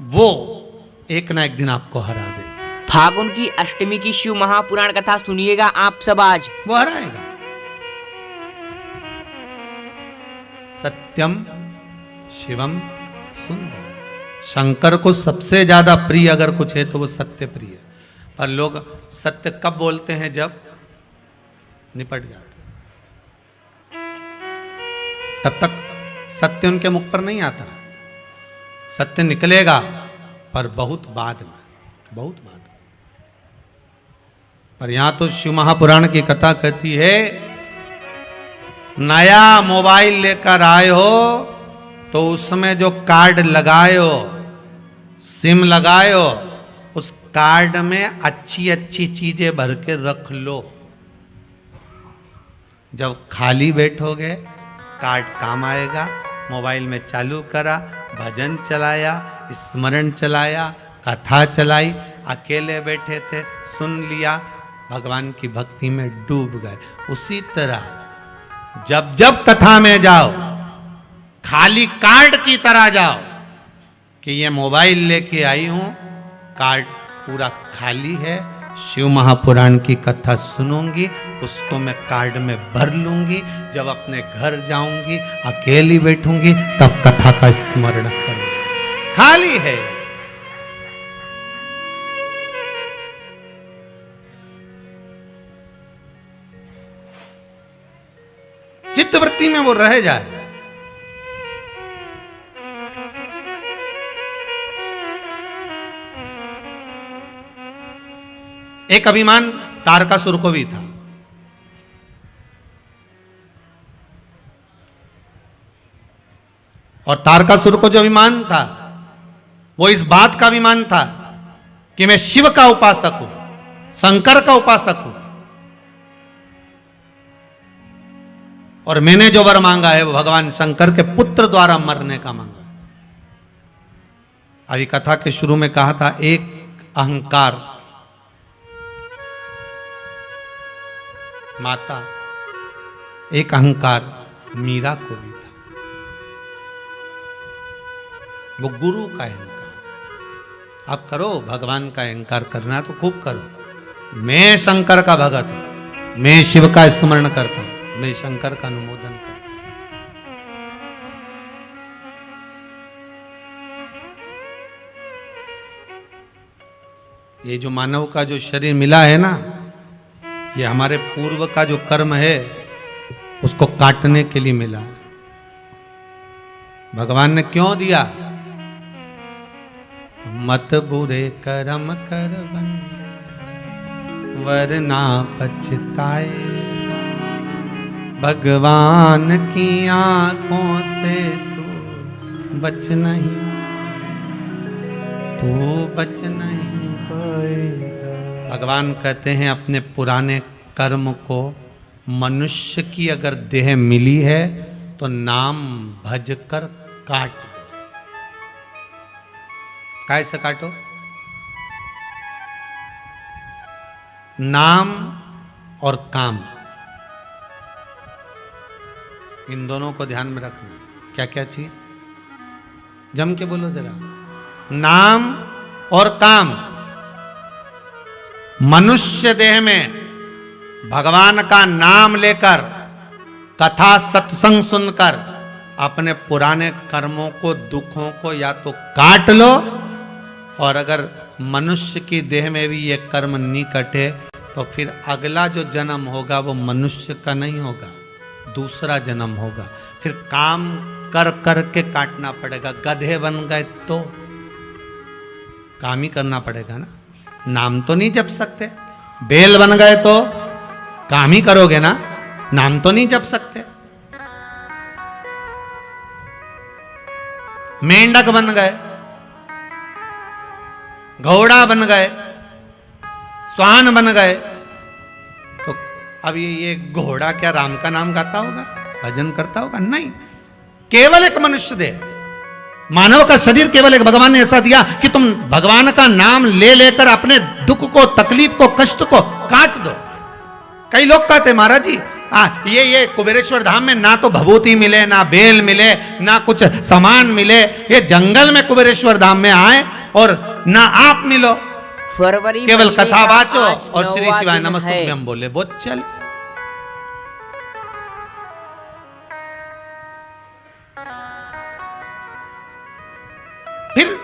वो एक ना एक दिन आपको हरा देगा। फागुन की अष्टमी की शिव महापुराण कथा सुनिएगा आप सब आज। वो हराएगा। सत्यम शिवम सुंदर। शंकर को सबसे ज्यादा प्रिय अगर कुछ है तो वो सत्य प्रिय। पर लोग सत्य कब बोलते हैं, जब निपट जाते, तब तक सत्य उनके मुख पर नहीं आता। सत्य निकलेगा पर बहुत बाद में, बहुत बाद में। पर यहां तो शिव महापुराण की कथा कहती है, नया मोबाइल लेकर आए हो तो उसमें जो कार्ड लगाए हो, सिम लगाए हो, उस कार्ड में अच्छी अच्छी चीजें भर के रख लो। जब खाली बैठोगे कार्ड काम आएगा। मोबाइल में चालू करा, भजन चलाया, स्मरण चलाया, कथा चलाई, अकेले बैठे थे, सुन लिया, भगवान की भक्ति में डूब गए। उसी तरह जब जब कथा में जाओ, खाली कार्ड की तरह जाओ कि ये मोबाइल लेके आई हूं, कार्ड पूरा खाली है, शिव महापुराण की कथा सुनूंगी, उसको मैं कार्ड में भर लूंगी। जब अपने घर जाऊंगी, अकेली बैठूंगी, तब कथा का स्मरण करूंगी। खाली है। चित्तवृत्ति में वो रह जाए। एक अभिमान तारकासुर को भी था। और तारकासुर को जो अभिमान था, वो इस बात का अभिमान था कि मैं शिव का उपासक हूं, शंकर का उपासक हूं, और मैंने जो वर मांगा है वो भगवान शंकर के पुत्र द्वारा मरने का मांगा। अभी कथा के शुरू में कहा था, एक अहंकार माता, एक अहंकार मीरा को भी था, वो गुरु का अहंकार। आप करो, भगवान का अहंकार करना है तो खूब करो। मैं शंकर का भगत हूं, मैं शिव का स्मरण करता हूं, मैं शंकर का अनुमोदन करता हूं। ये जो मानव का जो शरीर मिला है ना, ये हमारे पूर्व का जो कर्म है उसको काटने के लिए मिला। भगवान ने क्यों दिया? मत बुरे कर्म कर बंदे, वरना पछताए। भगवान की आंखों से तू बच नहीं, तू बच नहीं पाएगा। भगवान कहते हैं, अपने पुराने कर्म को, मनुष्य की अगर देह मिली है तो नाम भज कर काट दो। कैसे काटो? नाम और काम, इन दोनों को ध्यान में रखना। क्या क्या चीज? जम के बोलो जरा। नाम और काम। मनुष्य देह में भगवान का नाम लेकर, कथा सत्संग सुनकर अपने पुराने कर्मों को, दुखों को या तो काट लो, और अगर मनुष्य की देह में भी ये कर्म नहीं कटे तो फिर अगला जो जन्म होगा वो मनुष्य का नहीं होगा, दूसरा जन्म होगा। फिर काम कर कर के काटना पड़ेगा। गधे बन गए तो काम ही करना पड़ेगा ना, नाम तो नहीं जप सकते। बैल बन गए तो काम ही करोगे ना, नाम तो नहीं जप सकते। मेंढक बन गए, घोड़ा बन गए, स्वान बन गए, तो अब ये घोड़ा क्या राम का नाम गाता होगा, भजन करता होगा? नहीं। केवल एक मनुष्य देह, मानव का शरीर केवल एक भगवान ने ऐसा दिया कि तुम भगवान का नाम ले लेकर अपने दुख को, तकलीफ को, कष्ट को काट दो। कई लोग कहते महाराज जी ये कुबेरेश्वर धाम में ना तो भभूति मिले, ना बेल मिले, ना कुछ सामान मिले, ये जंगल में कुबेरेश्वर धाम में आए और ना आप मिलो, फरवरी केवल महीने कथा का वाचो आज और श्री 9वां शिवाय दिन नमस्तुभ्यं है। हम बोले, वो चल। फिर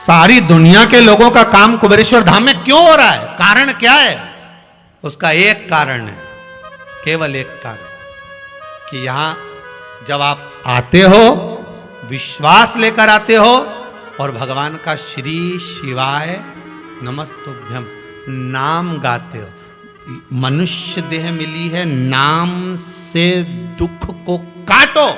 सारी दुनिया के लोगों का काम कुबेरेश्वर धाम में क्यों हो रहा है? कारण क्या है? उसका एक कारण है, केवल एक कारण, कि यहां जब आप आते हो, विश्वास लेकर आते हो और भगवान का श्री शिवाय नमस्तुभ्यं नाम गाते हो। मनुष्य देह मिली है, नाम से दुख को काटो।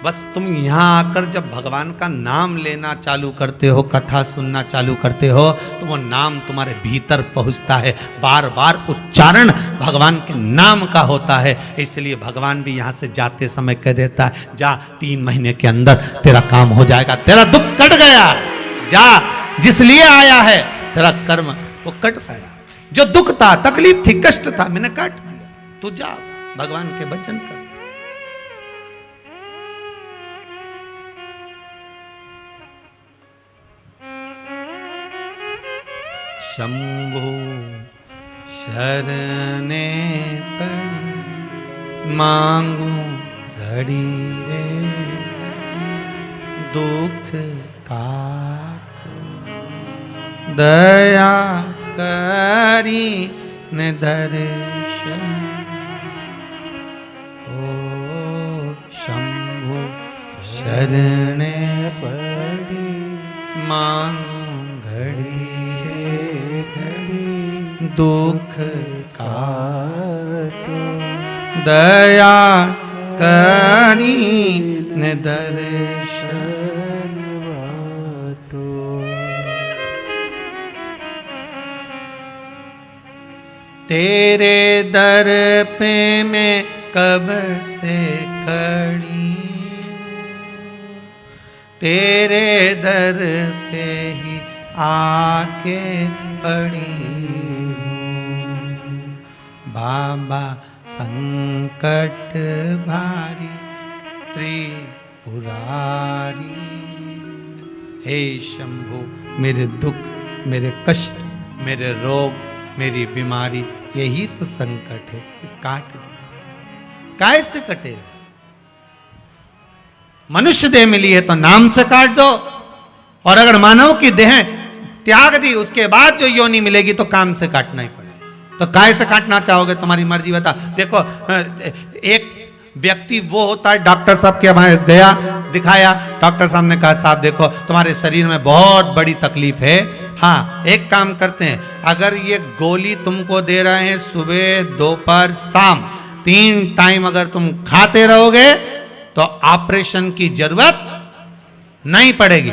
बस तुम यहां आकर जब भगवान का नाम लेना चालू करते हो, कथा सुनना चालू करते हो, तो वो नाम तुम्हारे भीतर पहुंचता है। बार बार उच्चारण भगवान के नाम का होता है। इसलिए भगवान भी यहां से जाते समय कह देता है, जा 3 महीने के अंदर तेरा काम हो जाएगा, तेरा दुख कट गया, जा, जिस लिए आया है तेरा कर्म वो कट पाया। जो दुख था, तकलीफ थी, कष्ट था, मैंने काट दिया, तू जा भगवान के भजन कर। शंभु शरणे पड़ी मांगू घड़ी रे दुख काटो, दया करी न दर्शन। ओ शंभु शरणे पड़ी मांगू घड़ी दुख काटो, दया करी न दर्शन बाटो। तेरे दर पे मैं कब से खड़ी, तेरे दर पे ही आके पड़ी हूँ। बाबा संकट भारी त्रिपुरारी, हे शंभु मेरे दुख, मेरे कष्ट, मेरे रोग, मेरी बीमारी, यही तो संकट है, काट दिया। कैसे कटेगा? मनुष्य देह मिली है तो नाम से काट दो, और अगर मानव की देह त्याग दी उसके बाद जो योनि मिलेगी तो काम से काटना ही पड़ेगा। तो काय से काटना चाहोगे, तुम्हारी मर्जी बता। देखो एक व्यक्ति वो होता है, डॉक्टर साहब के हमारे गया, दिखाया, डॉक्टर साहब ने कहा साहब देखो तुम्हारे शरीर में बहुत बड़ी तकलीफ है, हाँ एक काम करते हैं, अगर ये गोली तुमको दे रहे हैं सुबह दोपहर शाम 3 टाइम अगर तुम खाते रहोगे तो ऑपरेशन की जरूरत नहीं पड़ेगी।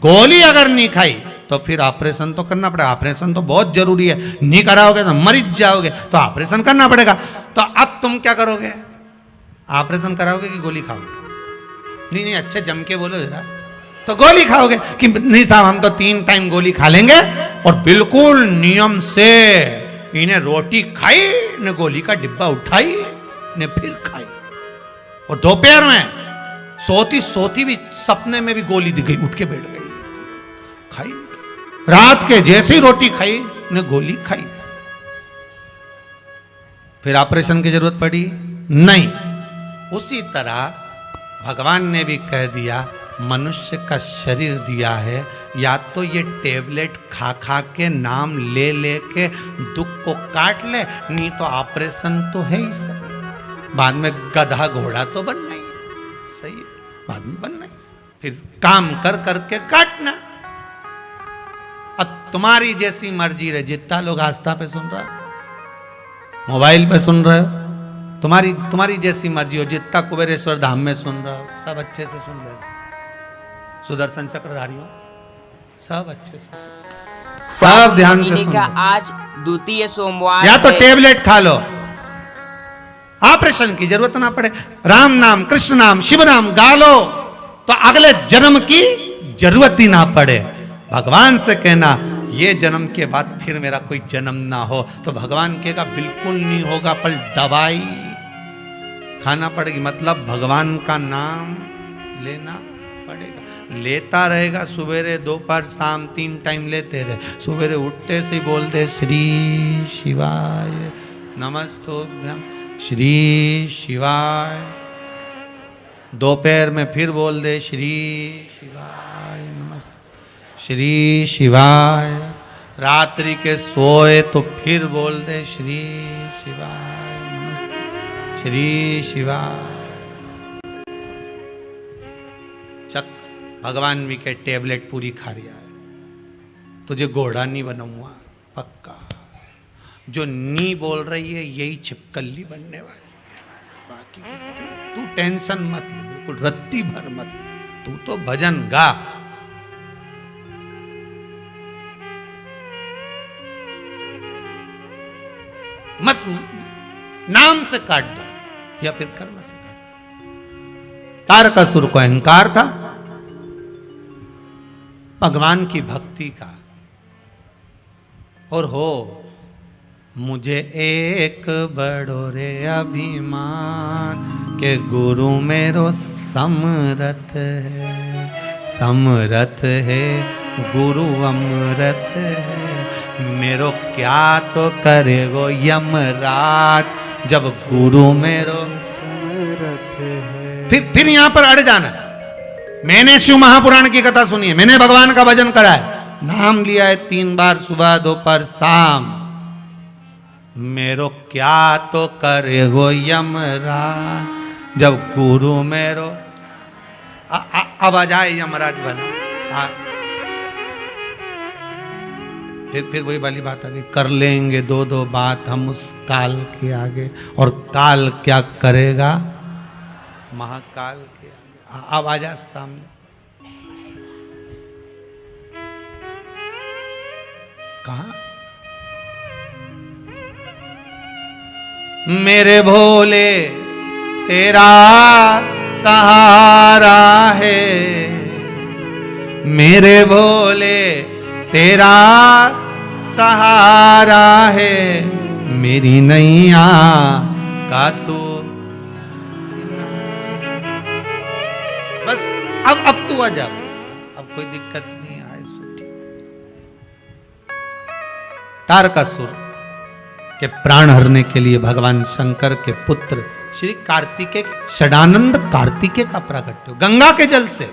गोली अगर नहीं खाई तो फिर ऑपरेशन तो करना पड़ेगा, ऑपरेशन तो बहुत जरूरी है, नहीं कराओगे तो मर जाओगे, तो ऑपरेशन करना पड़ेगा। तो अब तुम क्या करोगे, ऑपरेशन कराओगे कि गोली खाओगे? नहीं नहीं अच्छे जम के बोलो जरा, तो गोली खाओगे कि नहीं साहब हम तो 3 टाइम गोली खा लेंगे और बिल्कुल नियम से इन्हें रोटी खाई ने गोली का डिब्बा उठाई ने फिर खाई, और दोपहर में सोती सोती भी सपने में भी गोली दिख गई, उठ के बैठ गई, खाई। रात के जैसे ही रोटी खाई ने गोली खाई। फिर ऑपरेशन की जरूरत पड़ी नहीं। उसी तरह भगवान ने भी कह दिया मनुष्य का शरीर दिया है, या तो ये टेबलेट खा खा के नाम ले ले के दुख को काट ले, नहीं तो ऑपरेशन तो है ही सही। बाद में गधा घोड़ा तो बनना ही सही है, बाद में बनना ही, फिर काम कर करके काटना। अब तुम्हारी जैसी मर्जी रहे। जितना लोग आस्था पे सुन रहा, मोबाइल पे सुन रहे हो, तुम्हारी जैसी मर्जी हो। जितना कुबेरेश्वर धाम में सुन रहा हो, सब अच्छे से सुन रहे हो। सुदर्शन चक्रधारी हो, सब अच्छे से सुन, सब ध्यान से सुन। आज द्वितीय सोमवार या तो टेबलेट खा लो, ऑपरेशन की जरूरत ना पड़े, राम नाम कृष्ण नाम शिव नाम गा लो, तो अगले जन्म की जरूरत ही ना पड़े। भगवान से कहना ये जन्म के बाद फिर मेरा कोई जन्म ना हो, तो भगवान कहेगा बिल्कुल नहीं होगा, पर दवाई खाना पड़ेगी। मतलब भगवान का नाम लेना पड़ेगा। लेता रहेगा, सवेरे दोपहर शाम 3 टाइम लेते रहे। सवेरे उठते से ही बोलते श्री शिवाय नमस्तोभ्यम, श्री शिवाय। दोपहर में फिर बोल दे श्री शिवाय नमस्ते, श्री शिवाय। रात्रि के सोए तो फिर बोल दे श्री शिवाय नमस्ते, श्री शिवाय। चक भगवान भी के टेबलेट पूरी खा रिया है, तुझे घोड़ा नहीं बनाऊंगा पक्का। जो नी बोल रही है यही छिपकली बनने वाली है। बाकी तू टेंशन मत ले, बिल्कुल रत्ती भर मत ले, तू तो भजन गा। मस नाम से काट दो या फिर कर्म से काट। तारकासुर को अहंकार था भगवान की भक्ति का, और हो मुझे एक बड़ो रे अभिमान के गुरु मेरो समरथ है, समरथ है गुरु अमृत है। मेरो क्या तो करे वो यमराज, जब गुरु मेरो समरथ है। फिर यहां पर अड़ जाना। मैंने शिव महापुराण की कथा सुनी है, मैंने भगवान का भजन करा है, नाम लिया है 3 बार सुबह दोपहर शाम। मेरो क्या तो करे वो यमराज, जब गुरु मेरो अब आ जाए यमराज भला। फिर वही वाली बात आ गई, कर लेंगे 2-2 बात हम उस काल के आगे, और काल क्या करेगा महाकाल के आगे। अब आ जा सामने। कहा मेरे भोले तेरा सहारा है, मेरे भोले तेरा सहारा है, मेरी नैया का तू। बस अब तू आ जा, अब कोई दिक्कत नहीं आए। तारकासुर के प्राण हरने के लिए भगवान शंकर के पुत्र श्री कार्तिकेय, षडानंद कार्तिकेय का प्रकट हो गंगा के जल से।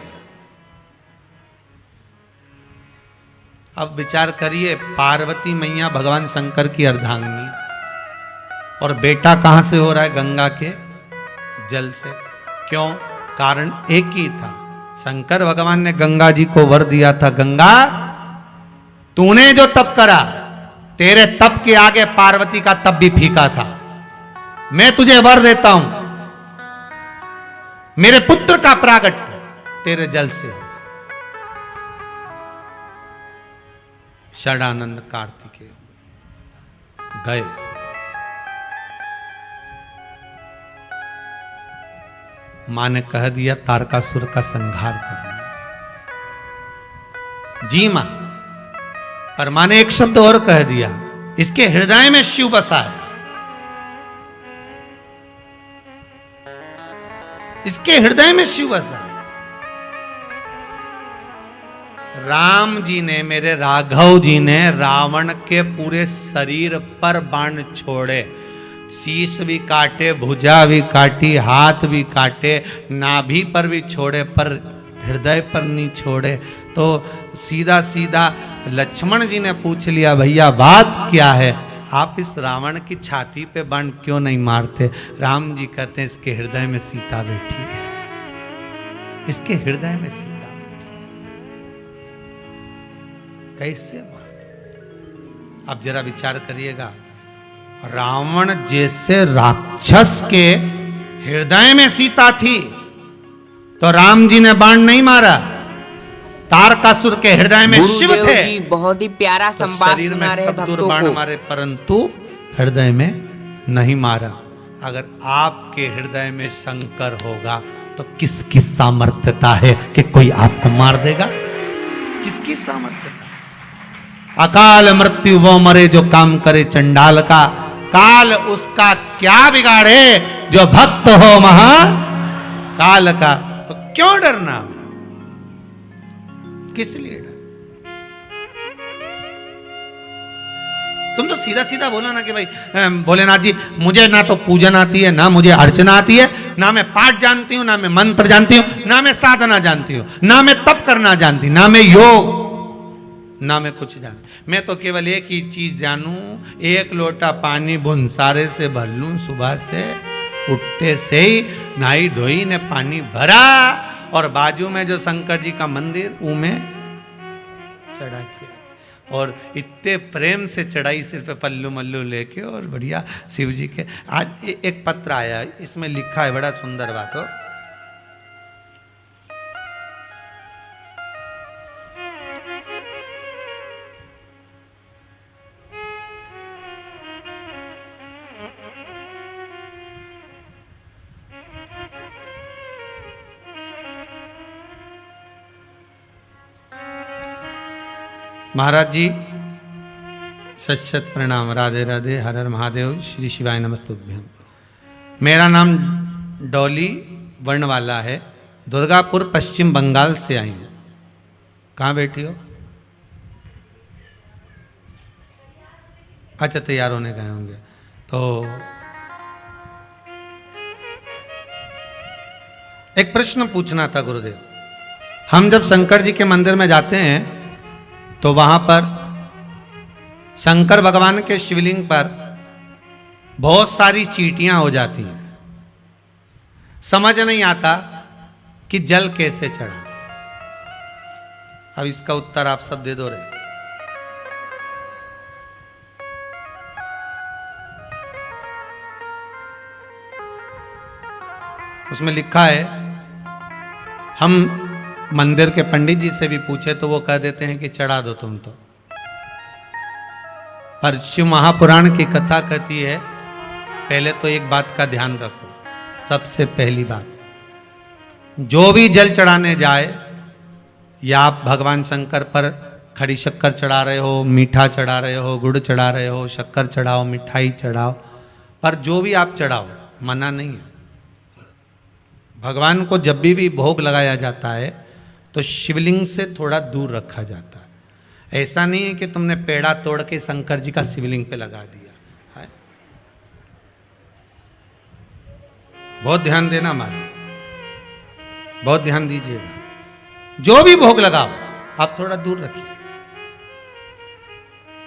अब विचार करिए, पार्वती मैया भगवान शंकर की अर्धांगिनी, और बेटा कहां से हो रहा है? गंगा के जल से। क्यों? कारण एक ही था। शंकर भगवान ने गंगा जी को वर दिया था, गंगा तूने जो तप करा, तेरे तप के आगे पार्वती का तप भी फीका था। मैं तुझे वर देता हूं, मेरे पुत्र का प्रागट तेरे जल से हो। षडानंद कार्तिकेय गए। मां ने कह दिया तारकासुर का संहार करना। जी मां, पर मां ने एक शब्द और कह दिया, इसके हृदय में शिव बसा है, इसके हृदय में शिव बसा है। राम जी ने, मेरे राघव जी ने रावण के पूरे शरीर पर बाण छोड़े, शीश भी काटे, भुजा भी काटी, हाथ भी काटे, नाभि पर भी छोड़े, पर हृदय पर नहीं छोड़े। तो सीधा सीधा लक्ष्मण जी ने पूछ लिया, भैया बात क्या है, आप इस रावण की छाती पे बाण क्यों नहीं मारते? राम जी कहते हैं, इसके हृदय में सीता बैठी है, इसके हृदय में सीता बैठी है, कैसे मार? अब जरा विचार करिएगा, रावण जैसे राक्षस के हृदय में सीता थी तो राम जी ने बाण नहीं मारा। तारकासुर के हृदय में शिव गुरुदेव थे, जी बहुत ही प्यारा तो संवाद शरीर में सुना रहे सब दूर भक्तों बाण को। मारे, परंतु हृदय में नहीं मारा। अगर आपके हृदय में शंकर होगा तो किसकी सामर्थ्यता है कि कोई आपको मार देगा? किसकी सामर्थ्यता? अकाल मृत्यु वो मरे जो काम करे चंडाल का, काल उसका क्या बिगाड़े जो भक्त हो महा काल का। तो क्यों डरना? किस लिए डर? तुम तो सीधा सीधा बोला ना कि भाई भोलेनाथ जी, मुझे ना तो पूजन आती है, ना मुझे अर्चना आती है, ना मैं पाठ जानती हूं, ना मैं मंत्र जानती हूं, ना मैं साधना जानती हूं, ना मैं तप करना जानती, ना मैं योग, ना मैं कुछ जानती। मैं तो केवल एक ही चीज जानूं, एक लोटा पानी भुनसारे से भर लूं, सुबह से उठते से ही नहाई धोई ने पानी भरा और बाजू में जो शंकर जी का मंदिर उमे चढ़ा किया, और इतने प्रेम से चढ़ाई सिर पे पल्लू मल्लू लेके, और बढ़िया शिव जी के। आज एक पत्र आया, इसमें लिखा है, बड़ा सुंदर बात हो, महाराज जी सत सत प्रणाम, राधे राधे, हर हर महादेव, श्री शिवाय नमस्तुभ्यम। मेरा नाम डॉली वर्ण वाला है, दुर्गापुर पश्चिम बंगाल से आई हूँ। कहाँ बैठी हो? अच्छा, तैयार होने गए होंगे। तो एक प्रश्न पूछना था गुरुदेव। हम जब शंकर जी के मंदिर में जाते हैं तो वहां पर शंकर भगवान के शिवलिंग पर बहुत सारी चींटियां हो जाती हैं, समझ नहीं आता कि जल कैसे चढ़ा। अब इसका उत्तर आप सब दे दो रे। उसमें लिखा है, हम मंदिर के पंडित जी से भी पूछे तो वो कह देते हैं कि चढ़ा दो तुम तो, पर शिव महापुराण की कथा कहती है, पहले तो एक बात का ध्यान रखो। सबसे पहली बात, जो भी जल चढ़ाने जाए, या आप भगवान शंकर पर खड़ी शक्कर चढ़ा रहे हो, मीठा चढ़ा रहे हो, गुड़ चढ़ा रहे हो, शक्कर चढ़ाओ, मिठाई चढ़ाओ, पर जो भी आप चढ़ाओ, मना नहीं है। भगवान को जब भी भोग लगाया जाता है तो शिवलिंग से थोड़ा दूर रखा जाता है। ऐसा नहीं है कि तुमने पेड़ा तोड़ के शंकर जी का शिवलिंग पे लगा दिया है। बहुत ध्यान देना हमारे, बहुत ध्यान दीजिएगा। जो भी भोग लगाओ आप थोड़ा दूर रखिए,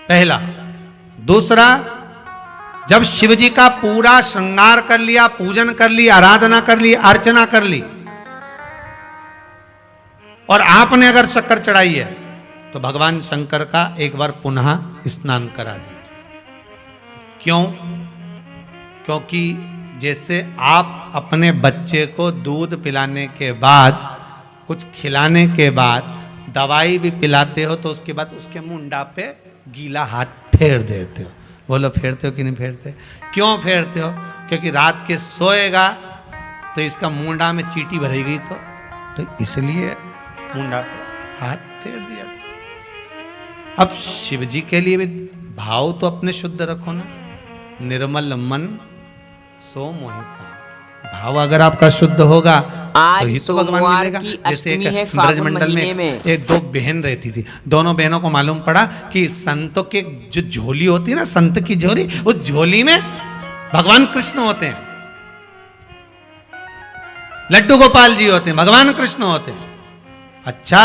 पहला। दूसरा, जब शिव जी का पूरा श्रृंगार कर लिया, पूजन कर लिया, आराधना कर ली, अर्चना कर ली, और आपने अगर शक्कर चढ़ाई है तो भगवान शंकर का एक बार पुनः स्नान करा दीजिए। क्यों? क्योंकि जैसे आप अपने बच्चे को दूध पिलाने के बाद, कुछ खिलाने के बाद दवाई भी पिलाते हो तो उसके बाद उसके मुंडा पे गीला हाथ फेर देते हो। बोलो, फेरते हो कि नहीं फेरते? क्यों फेरते हो? क्योंकि रात के सोएगा तो इसका मुंडा में चींटी भरी गई, तो इसलिए मुंडा पे हाथ फेर दिया। अब शिव जी के लिए भी भाव तो अपने शुद्ध रखो ना। निर्मल मन सो मोहि पाव। भाव अगर आपका शुद्ध होगा आज तो ही तो भगवान सोमवार मिलेगा। की जैसे अष्टमी है एक फागुन ब्रजमंडल में महीने में। एक दो बहन रहती थी, दोनों बहनों को मालूम पड़ा कि संतों के जो झोली होती है ना, संत की झोली, उस झोली में भगवान कृष्ण होते हैं, लड्डू गोपाल जी होते हैं, भगवान कृष्ण होते हैं। अच्छा,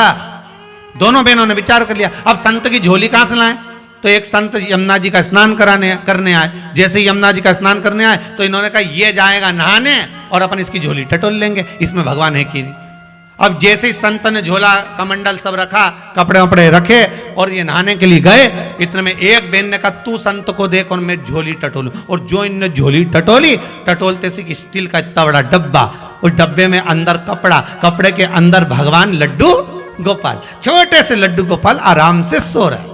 दोनों बहनों ने विचार कर लिया, अब संत की झोली कहां से लाएं? तो एक संत यमुना जी का स्नान करने आए। जैसे ही यमुना जी का स्नान करने आए तो इन्होंने कहा ये जाएगा नहाने और अपन इसकी झोली टटोल लेंगे, इसमें भगवान है कि नहीं। अब जैसे ही संत ने झोला कमंडल सब रखा, कपड़े वपड़े रखे और ये नहाने के लिए गए, इतने में एक बहन ने कहा तू संत को देख और मैं झोली टटोलूं। और जो इनने झोली टटोली, टटोलते से स्टील का इतना बड़ा डब्बा, उस डब्बे में अंदर कपड़ा, कपड़े के अंदर भगवान लड्डू गोपाल, छोटे से लड्डू गोपाल आराम से सो रहे।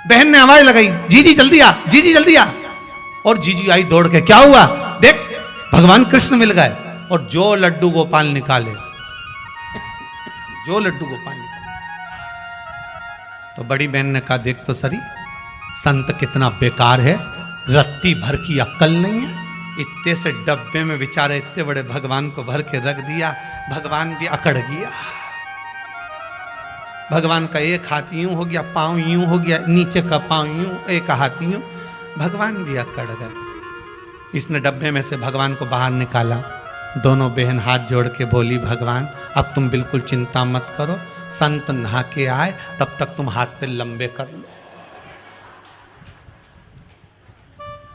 बहन ने आवाज लगाई, जीजी जल्दी आ, जीजी जल्दी आ। और जीजी आई दौड़ के, क्या हुआ? देख भगवान कृष्ण मिल गए। और जो लड्डू गोपाल निकाले, जो लड्डू गोपाल निकाले, तो बड़ी बहन ने कहा देख तो सरी, संत कितना बेकार है, रत्ती भर की अक्ल नहीं है, इतने से डब्बे में बेचारे इतने बड़े भगवान को भर के रख दिया, भगवान भी अकड़ गया। भगवान का एक हाथ यूं हो गया, पांव यूं हो गया, नीचे का पांव यूं, एक हाथ यूं, भगवान भी अकड़ गए। इसने डब्बे में से भगवान को बाहर निकाला। दोनों बहन हाथ जोड़ के बोली, भगवान अब तुम बिल्कुल चिंता मत करो, संत नहा के आए तब तक तुम हाथ पे लंबे कर लो।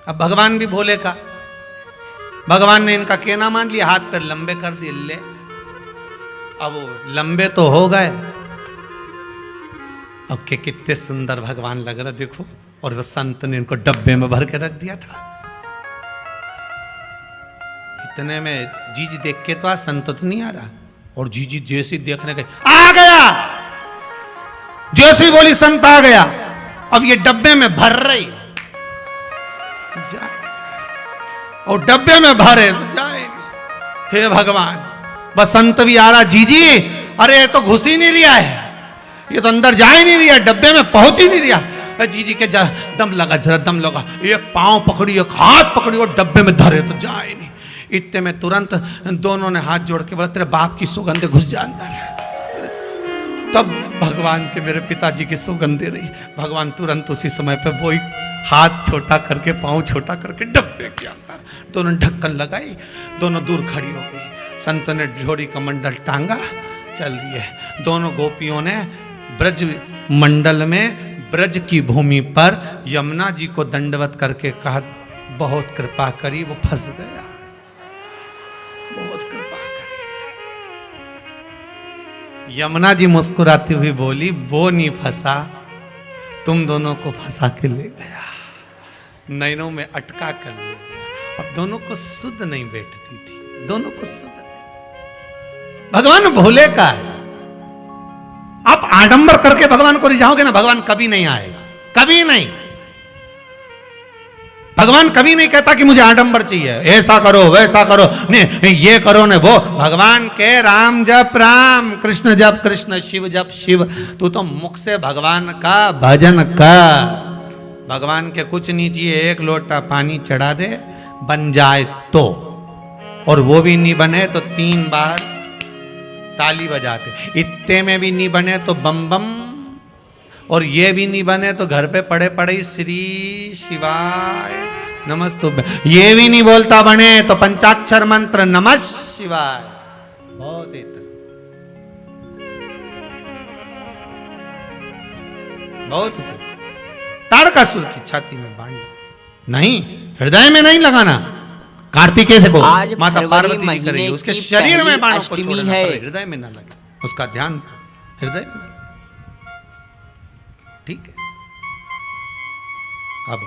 अब भगवान भी भोले का, भगवान ने इनका कहना मान लिया, हाथ पे लंबे कर दिए। ले, अब वो लंबे तो हो गए, अब के कितने सुंदर भगवान लग रहा देखो। और वो संत ने इनको डब्बे में भर के रख दिया था। इतने में जीजी देख के तो आज संत तो नहीं आ रहा, और जीजी जैसी देखने गई, आ गया, जैसी बोली संत आ गया। अब ये डब्बे में भर रही, जा, और डब्बे में भरे तो जाए। हे भगवान, बस संत भी आ रहा, जीजी अरे ये तो घुस ही नहीं रिया है, ये तो अंदर जा ही नहीं रिया, डब्बे में पहुंच ही नहीं रिया। जीजी के दम लगा, जरा दम लगा, एक पांव पकड़ी, एक हाथ पकड़ी और डब्बे में धरे तो जाए नहीं। इतने में तुरंत दोनों ने हाथ जोड़ के बोला, तेरे बाप की सुगंध घुस जा अंदर। तब भगवान के, मेरे पिताजी की सुगंध दे रही। भगवान तुरंत उसी समय पे वो हाथ छोटा करके, पांव छोटा करके डब्बे के अंदर, दोनों ढक्कन लगाई, दोनों दूर खड़ी हो गई। संत ने झोड़ी का मंडल टांगा, चल दिए। दोनों गोपियों ने ब्रज मंडल में, ब्रज की भूमि पर यमुना जी को दंडवत करके कहा, बहुत कृपा करी, वो फंस गया, बहुत कृपा करी। यमुना जी मुस्कुराती हुई बोली, वो नहीं फंसा, तुम दोनों को फंसा के ले गया, नैनों में अटका कर ले गया। अब दोनों को सुध नहीं बैठती थी, दोनों को सुध नहीं। भगवान भोले का है। आप आडंबर करके भगवान को रिझाओगे ना, भगवान कभी नहीं आएगा, कभी नहीं। भगवान कभी नहीं कहता कि मुझे आडंबर चाहिए, ऐसा करो वैसा करो, नहीं ये करो ने वो। भगवान के राम जप राम, कृष्ण जप कृष्ण, शिव जप शिव। तू तो मुख से भगवान का भजन कर। भगवान के कुछ नहीं चाहिए, एक लोटा पानी चढ़ा दे, बन जाए तो, और वो भी नहीं बने तो 3 बार ताली बजाते। इतने में भी नहीं बने तो बम बम, और ये भी नहीं बने तो घर पे पड़े पड़े श्री शिवाय नमस्तुभ्यं। ये भी नहीं बोलता बने तो पंचाक्षर मंत्र नमः शिवाय। बहुत इतना, बहुत इतना। तारकासुर की छाती में बाण नहीं, हृदय में नहीं लगाना। कार्तिकेय से को माता पार्वती जी करेगी, उसके शरीर में बाणों को छोड़ना है, हृदय में ना लगे, उसका ध्यान हृदय में ना। ठीक है। अब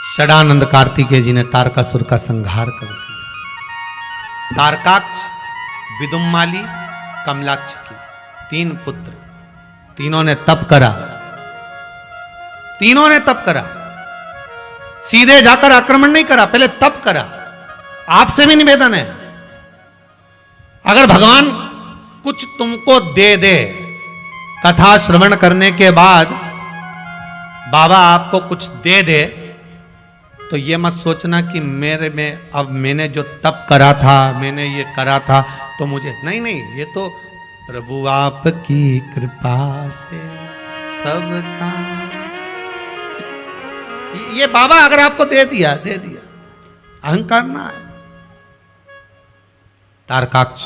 षडानंद कार्तिकेय जी ने तारकासुर का संहार कर दिया। तारकाक्ष, विदुम्माली, कमलाक्ष की 3 पुत्र, तीनों ने तप करा, तीनों ने तप करा। सीधे जाकर आक्रमण नहीं करा, पहले तप करा। आपसे भी निवेदन है, अगर भगवान कुछ तुमको दे दे, कथा श्रवण करने के बाद बाबा आपको कुछ दे दे, तो ये मत सोचना कि मेरे में अब मैंने जो तप करा था, मैंने ये करा था तो मुझे, नहीं नहीं, ये तो प्रभु आपकी कृपा से सब काम। ये बाबा अगर आपको दे दिया, दे दिया, अहंकार ना है। तारकाक्ष,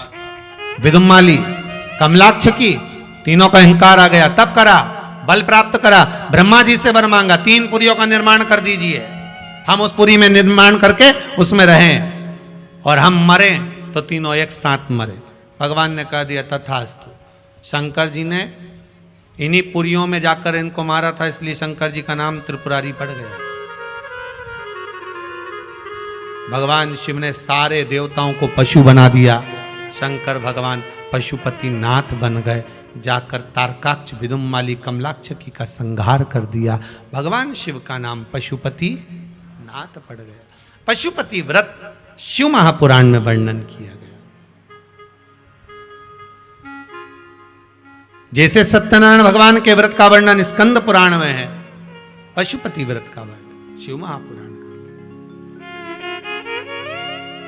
विदुमाली, कमलाक्ष की तीनों का अहंकार आ गया, तब करा, बल प्राप्त करा, ब्रह्मा जी से वर मांगा 3 पुरियों का निर्माण कर दीजिए, हम उस पुरी में निर्माण करके उसमें रहें, और हम मरे तो तीनों एक साथ मरे। भगवान ने कह दिया तथास्तु। शंकर जी ने इन्हीं पुरियों में जाकर इनको मारा था, इसलिए शंकर जी का नाम त्रिपुरारी पड़ गया था। भगवान शिव ने सारे देवताओं को पशु बना दिया, शंकर भगवान पशुपति नाथ बन गए, जाकर तारकाक्ष, विदुमाली, कमलाक्षकी का संहार कर दिया। भगवान शिव का नाम पशुपति नाथ पड़ गया। पशुपति व्रत शिव महापुराण में वर्णन किया गया। जैसे सत्यनारायण भगवान के व्रत का वर्णन स्कंद पुराण में है, पशुपति व्रत का वर्णन शिव महापुराण करते।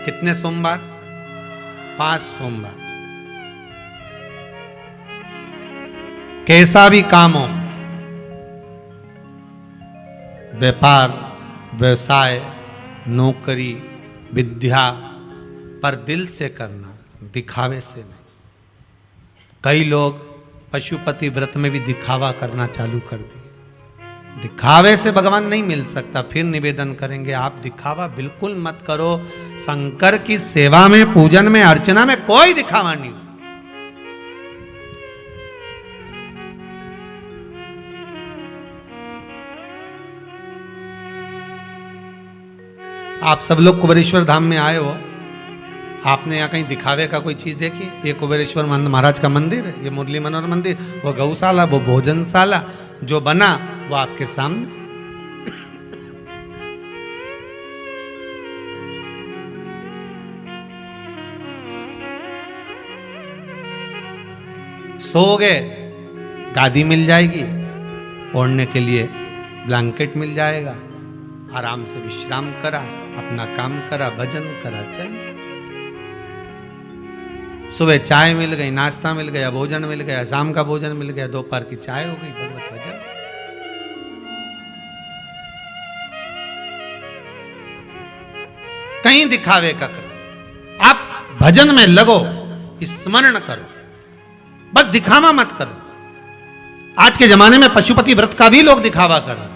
कितने सोमवार? 5 सोमवार। कैसा भी काम हो, व्यापार, व्यवसाय, नौकरी, विद्या, पर दिल से करना, दिखावे से नहीं। कई लोग पशुपति व्रत में भी दिखावा करना चालू कर दिए। दिखावे से भगवान नहीं मिल सकता। फिर निवेदन करेंगे आप दिखावा बिल्कुल मत करो। शंकर की सेवा में, पूजन में, अर्चना में कोई दिखावा नहीं हो। आप सब लोग कुबेरेश्वर धाम में आए हो, आपने यहाँ कहीं दिखावे का कोई चीज देखी? ये कुबेरेश्वर महाराज का मंदिर है, ये मुरली मनोहर मंदिर, वो गौशाला, वो भोजनशाला जो बना वो आपके सामने। सोओगे गादी मिल जाएगी, ओढ़ने के लिए ब्लैंकेट मिल जाएगा, आराम से विश्राम करा, अपना काम करा, भजन करा, चल। सुबह चाय मिल गई, नाश्ता मिल गया, भोजन मिल गया, शाम का भोजन मिल गया, दोपहर की चाय हो गई, भगवत भजन। कहीं दिखावे का करो, आप भजन में लगो, स्मरण करो, बस दिखावा मत करो। आज के जमाने में पशुपति व्रत का भी लोग दिखावा कर रहे हैं।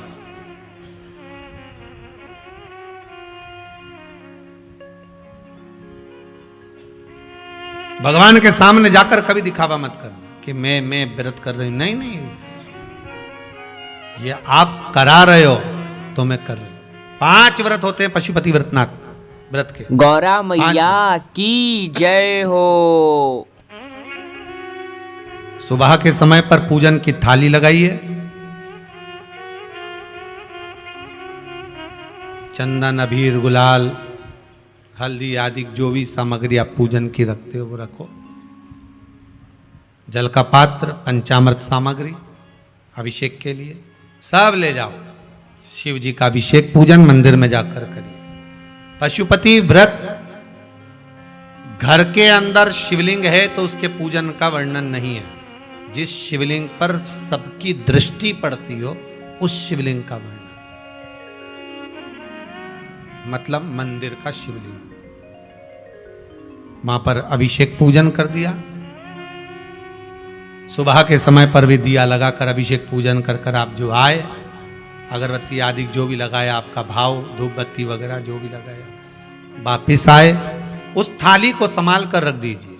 भगवान के सामने जाकर कभी दिखावा मत करना कि मैं व्रत कर रही हूं। नहीं नहीं, ये आप करा रहे हो तो मैं कर रही हूं। 5 व्रत होते हैं पशुपति व्रतनाथ व्रत के। गौरा मैया की जय हो। सुबह के समय पर पूजन की थाली लगाइए, चंदन, अबीर, गुलाल, हल्दी आदि जो भी सामग्री आप पूजन की रखते हो वो रखो। जल का पात्र, पंचामृत सामग्री अभिषेक के लिए सब ले जाओ। शिव जी का अभिषेक पूजन मंदिर में जाकर करिए। पशुपति व्रत घर के अंदर शिवलिंग है तो उसके पूजन का वर्णन नहीं है। जिस शिवलिंग पर सबकी दृष्टि पड़ती हो उस शिवलिंग का वर्णन, मतलब मंदिर का शिवलिंग। वहां पर अभिषेक पूजन कर दिया। सुबह के समय पर भी दिया लगाकर अभिषेक पूजन कर कर आप जो आए, अगरबत्ती आदि जो भी लगाया, आपका भाव, धूप बत्ती वगैरह जो भी लगाया, वापिस आए, उस थाली को संभाल कर रख दीजिए।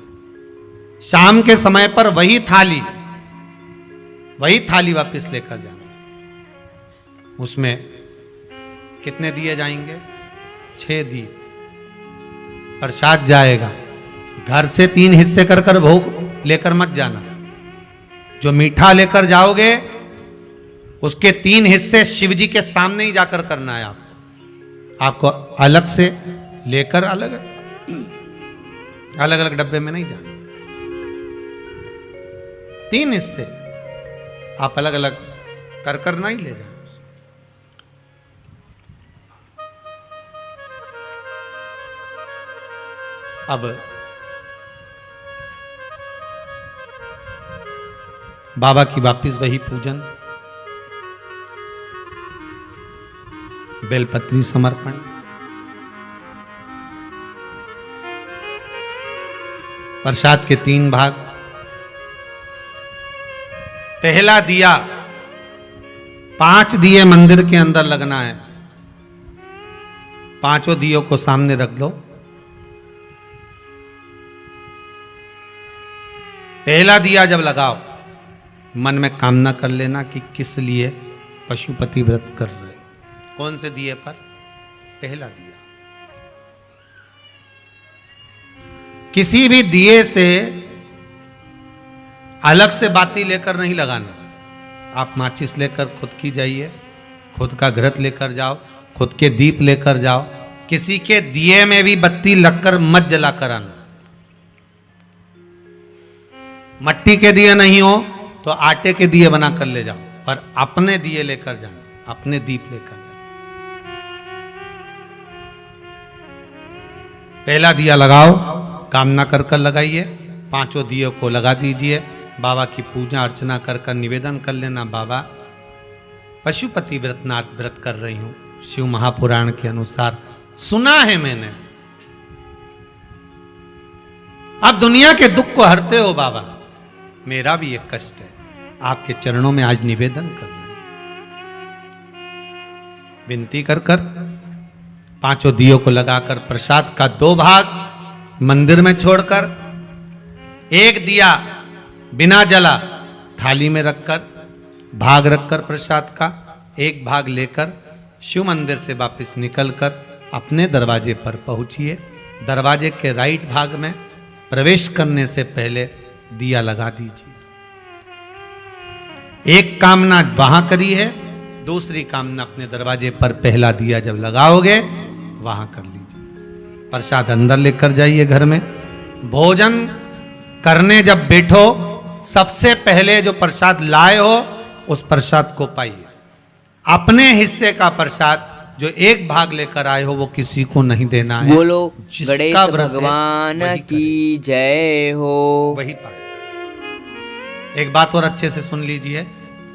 शाम के समय पर वही थाली वापस लेकर जाना। उसमें कितने दिए जाएंगे? 6 दीप, प्रसाद जाएगा। घर से 3 हिस्से कर कर भोग लेकर मत जाना। जो मीठा लेकर जाओगे उसके 3 हिस्से शिव जी के सामने ही जाकर करना है आपको अलग से लेकर अलग अलग डब्बे में नहीं जाना। 3 हिस्से आप अलग अलग कर नहीं ले जाओ। अब बाबा की वापिस वही पूजन, बेलपत्री समर्पण, प्रसाद के 3 भाग। पहला दिया 5 दिए मंदिर के अंदर लगना है, 5 दियों को सामने रख दो। पहला दिया जब लगाओ, मन में कामना कर लेना कि किस लिए पशुपति व्रत कर रहे। कौन से दिए पर? पहला दिया। किसी भी दिए से अलग से बाती लेकर नहीं लगाना। आप माचिस लेकर खुद की जाइए, खुद का घृत लेकर जाओ, खुद के दीप लेकर जाओ। किसी के दिए में भी बत्ती लगकर मत जलाकर आना। मट्टी के दिए नहीं हो तो आटे के दिए बनाकर ले जाओ, पर अपने दिए लेकर जाना, अपने दीप लेकर जाना। पहला दिया लगाओ, कामना कर कर लगाइए। 5 दियों को लगा दीजिए। बाबा की पूजा अर्चना कर कर निवेदन कर लेना, बाबा पशुपति व्रत कर रही हूं, शिव महापुराण के अनुसार सुना है मैंने। आप दुनिया के दुख को हरते हो बाबा, मेरा भी एक कष्ट है, आपके चरणों में आज निवेदन कर रहे हैं। विनती कर कर 5 दियों को लगाकर प्रसाद का 2 भाग मंदिर में छोड़कर, 1 दिया बिना जला थाली में रखकर, भाग रखकर प्रसाद का 1 भाग लेकर शिव मंदिर से वापस निकलकर अपने दरवाजे पर पहुंचिए। दरवाजे के राइट भाग में प्रवेश करने से पहले दिया लगा दीजिए। एक कामना वहां करी है, दूसरी कामना अपने दरवाजे पर पहला दिया जब लगाओगे वहां कर लीजिए। प्रसाद अंदर लेकर जाइए घर में। भोजन करने जब बैठो, सबसे पहले जो प्रसाद लाए हो उस प्रसाद को पाइए। अपने हिस्से का प्रसाद जो 1 भाग लेकर आए हो वो किसी को नहीं देना है। बोलो जिसका गणेश व्रत है, भगवान वही की जय हो। वही पाए। एक बात और अच्छे से सुन लीजिए,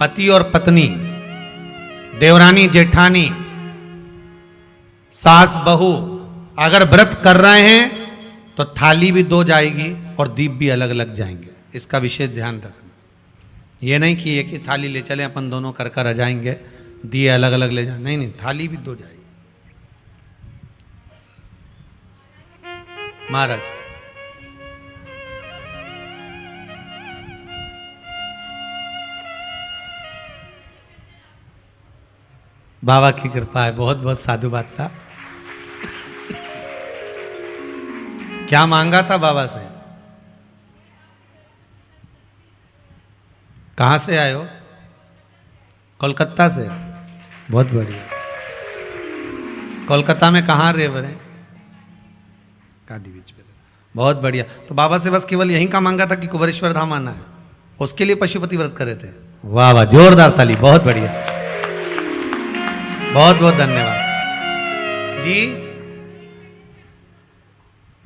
पति और पत्नी, देवरानी जेठानी, सास बहू अगर व्रत कर रहे हैं तो थाली भी 2 जाएगी और दीप भी अलग अलग जाएंगे। इसका विशेष ध्यान रखना। ये नहीं कि एक ही थाली ले चले अपन दोनों कर कर आ जाएंगे, दिए अलग अलग ले जाए, नहीं नहीं, थाली भी 2 जाएगी। महाराज बाबा की कृपा है, बहुत बहुत साधु बात था। क्या मांगा था बाबा से? कहां से आए हो? कोलकाता से। बहुत बढ़िया। कोलकाता में कहाँ रहे बरे? कादी बीच पे। बहुत बढ़िया। तो बाबा से बस केवल यही का मांगा था कि कुबेरेश्वर धाम आना है, उसके लिए पशुपति व्रत करे थे। वाह वाह, जोरदार ताली, बहुत बढ़िया, बहुत बहुत धन्यवाद जी।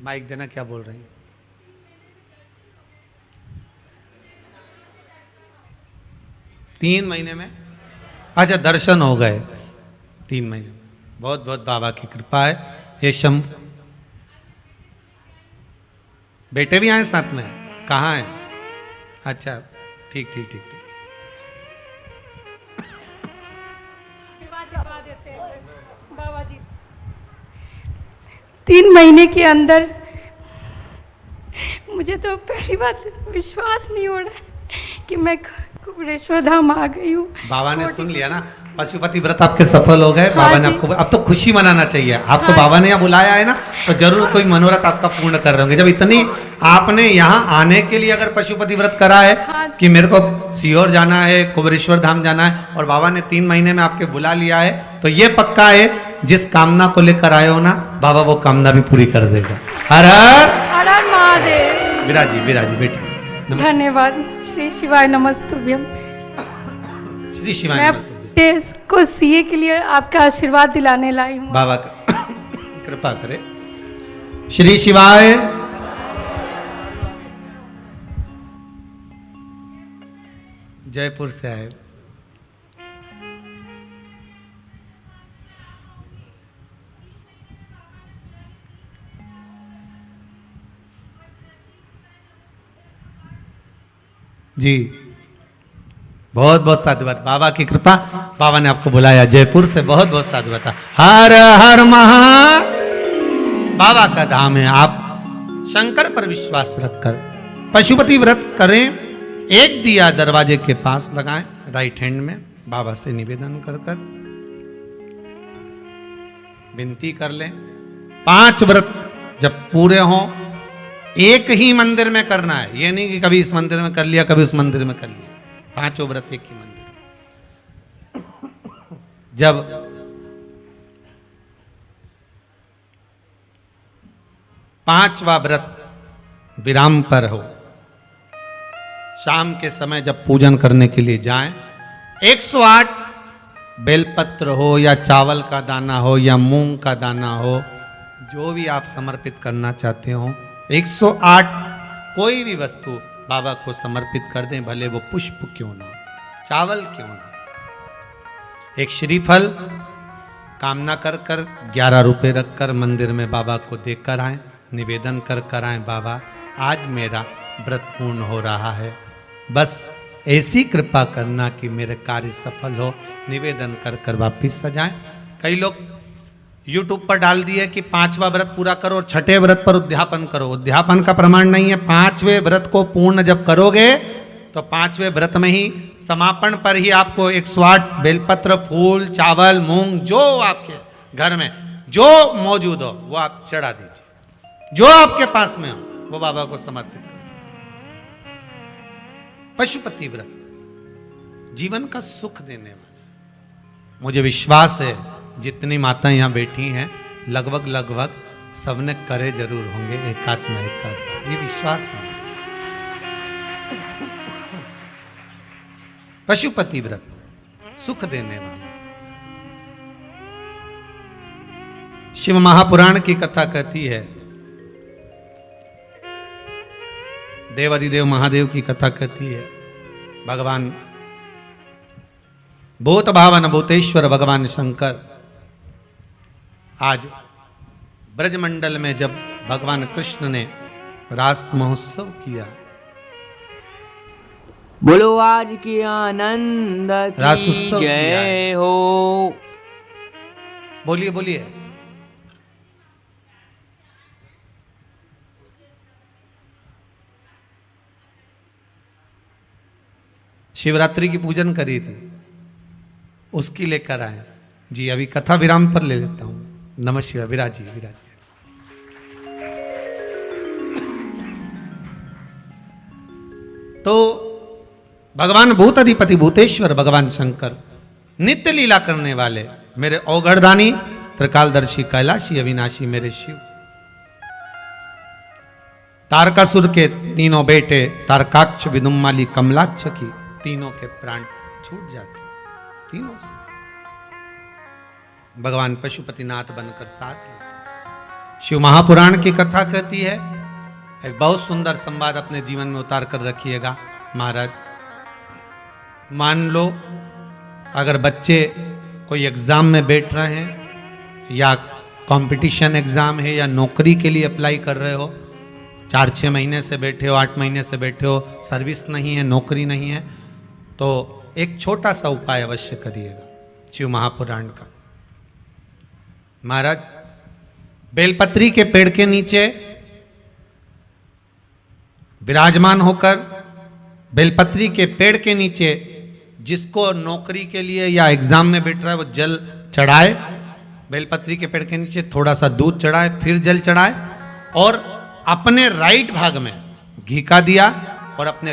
माइक देना, क्या बोल रही हैं? तीन महीने में? अच्छा, दर्शन हो गए 3 महीने में। बहुत बहुत बाबा की कृपा है। ये शम बेटे भी आए साथ में? कहाँ हैं? अच्छा, ठीक ठीक ठीक ठीक। बाबा जी 3 महीने के अंदर मुझे तो पहली बात विश्वास नहीं हो रहा है कि मैं कुबेरेश्वर धाम आ गई हूँ। बाबा ने सुन लिया ना, पशुपति व्रत आपके सफल हो गए। हाँ बाबा ने जी। आपको, अब तो खुशी मनाना चाहिए आपको। हाँ बाबा ने यहाँ बुलाया है ना, तो जरूर कोई मनोरथ आपका पूर्ण कर रहे होंगे। जब इतनी आपने यहाँ आने के लिए अगर पशुपति व्रत करा है हाँ जी। कि मेरे को सीहोर जाना है, कुबेरेश्वर धाम जाना है, और बाबा ने 3 महीने में आपके बुला लिया है, तो ये पक्का है जिस कामना को लेकर आए हो ना, बाबा वो कामना भी पूरी कर देगा। हर हर हर हर महादेव। विराजी विराजी बेटी। नमस्ते। धन्यवाद। श्री शिवाय नमस्तुभ्यम। श्री शिवाय मैं नमस्तुभ्यं। टेस्ट को सीए के लिए आपका आशीर्वाद दिलाने लाई हूँ। बाबा कृपा करे। श्री शिवाय जयपुर से आए। जी बहुत बहुत साधुवाद, बाबा की कृपा, बाबा ने आपको बुलाया जयपुर से, बहुत बहुत साधुवाद। हर हर महा, बाबा का धाम है। आप शंकर पर विश्वास रखकर पशुपति व्रत करें। एक दिया दरवाजे के पास लगाएं राइट हैंड में, बाबा से निवेदन कर कर विनती कर लें। 5 व्रत जब पूरे हों एक ही मंदिर में करना है, ये नहीं कि कभी इस मंदिर में कर लिया कभी उस मंदिर में कर लिया। 5 व्रत एक ही मंदिर। जब पांचवा व्रत विराम पर हो, शाम के समय जब पूजन करने के लिए जाएं, 108 बेलपत्र हो या चावल का दाना हो या मूंग का दाना हो, जो भी आप समर्पित करना चाहते हो, 108 कोई भी वस्तु बाबा को समर्पित कर दें, भले वो पुष्प क्यों ना, चावल क्यों ना। एक श्रीफल कामना कर कर 11 रुपए रखकर मंदिर में बाबा को देकर आए, निवेदन कर कर आए, बाबा आज मेरा व्रत पूर्ण हो रहा है, बस ऐसी कृपा करना कि मेरे कार्य सफल हो। निवेदन कर कर वापिस सजाएं। कई लोग YouTube पर डाल दिए कि 5वां व्रत पूरा करो और 6ठे व्रत पर उद्यापन करो। उद्यापन का प्रमाण नहीं है। 5वें व्रत को पूर्ण जब करोगे तो 5वें व्रत में ही समापन पर ही आपको 108 बेलपत्र, फूल, चावल, मूंग जो आपके घर में जो मौजूद हो वो आप चढ़ा दीजिए। जो आपके पास में हो वो बाबा को समर्पित करो। पशुपति व्रत जीवन का सुख देने वाला। मुझे विश्वास है जितनी माताएं यहाँ बैठी हैं लगभग सबने करे जरूर होंगे, एकाध ना एकाध, ये विश्वास है। पशुपति व्रत सुख देने वाला। शिव महापुराण की कथा कहती है, देवादिदेव महादेव की कथा कहती है, भगवान भूत भावन भूतेश्वर भगवान शंकर आज ब्रजमंडल में जब भगवान कृष्ण ने रास महोत्सव किया, बोलो आज की आनंद की जय हो। बोलिए बोलिए। शिवरात्रि की पूजन करी थी, उसकी लेकर आए जी। अभी कथा विराम पर ले लेता हूं। नमः शिवाय। विराजिए विराजिए। तो भगवान भूत अधिपति भूतेश्वर भगवान शंकर नित्य लीला करने वाले मेरे औघड़दानी त्रिकालदर्शी कैलाशी अविनाशी मेरे शिव, तारकासुर के तीनों बेटे तारकाक्ष, विदुम्माली, कमलाक्ष की तीनों के प्राण छूट जाते तीनों से। भगवान पशुपतिनाथ बनकर साथ लेते। शिव महापुराण की कथा कहती है, एक बहुत सुंदर संवाद अपने जीवन में उतार कर रखिएगा। महाराज मान लो अगर बच्चे कोई एग्जाम में बैठ रहे हैं या कंपटीशन एग्जाम है या नौकरी के लिए अप्लाई कर रहे हो, 4-6 महीने से बैठे हो, 8 महीने से बैठे हो, सर्विस नहीं है, नौकरी नहीं है, तो एक छोटा सा उपाय अवश्य करिएगा शिव महापुराण का। महाराज बेलपत्री के पेड़ के नीचे विराजमान होकर, बेलपत्री के पेड़ के नीचे जिसको नौकरी के लिए या एग्जाम में बैठ रहा है वो जल चढ़ाए, बेलपत्री के पेड़ के नीचे थोड़ा सा दूध चढ़ाए, फिर जल चढ़ाए और अपने राइट भाग में घी का दिया और अपने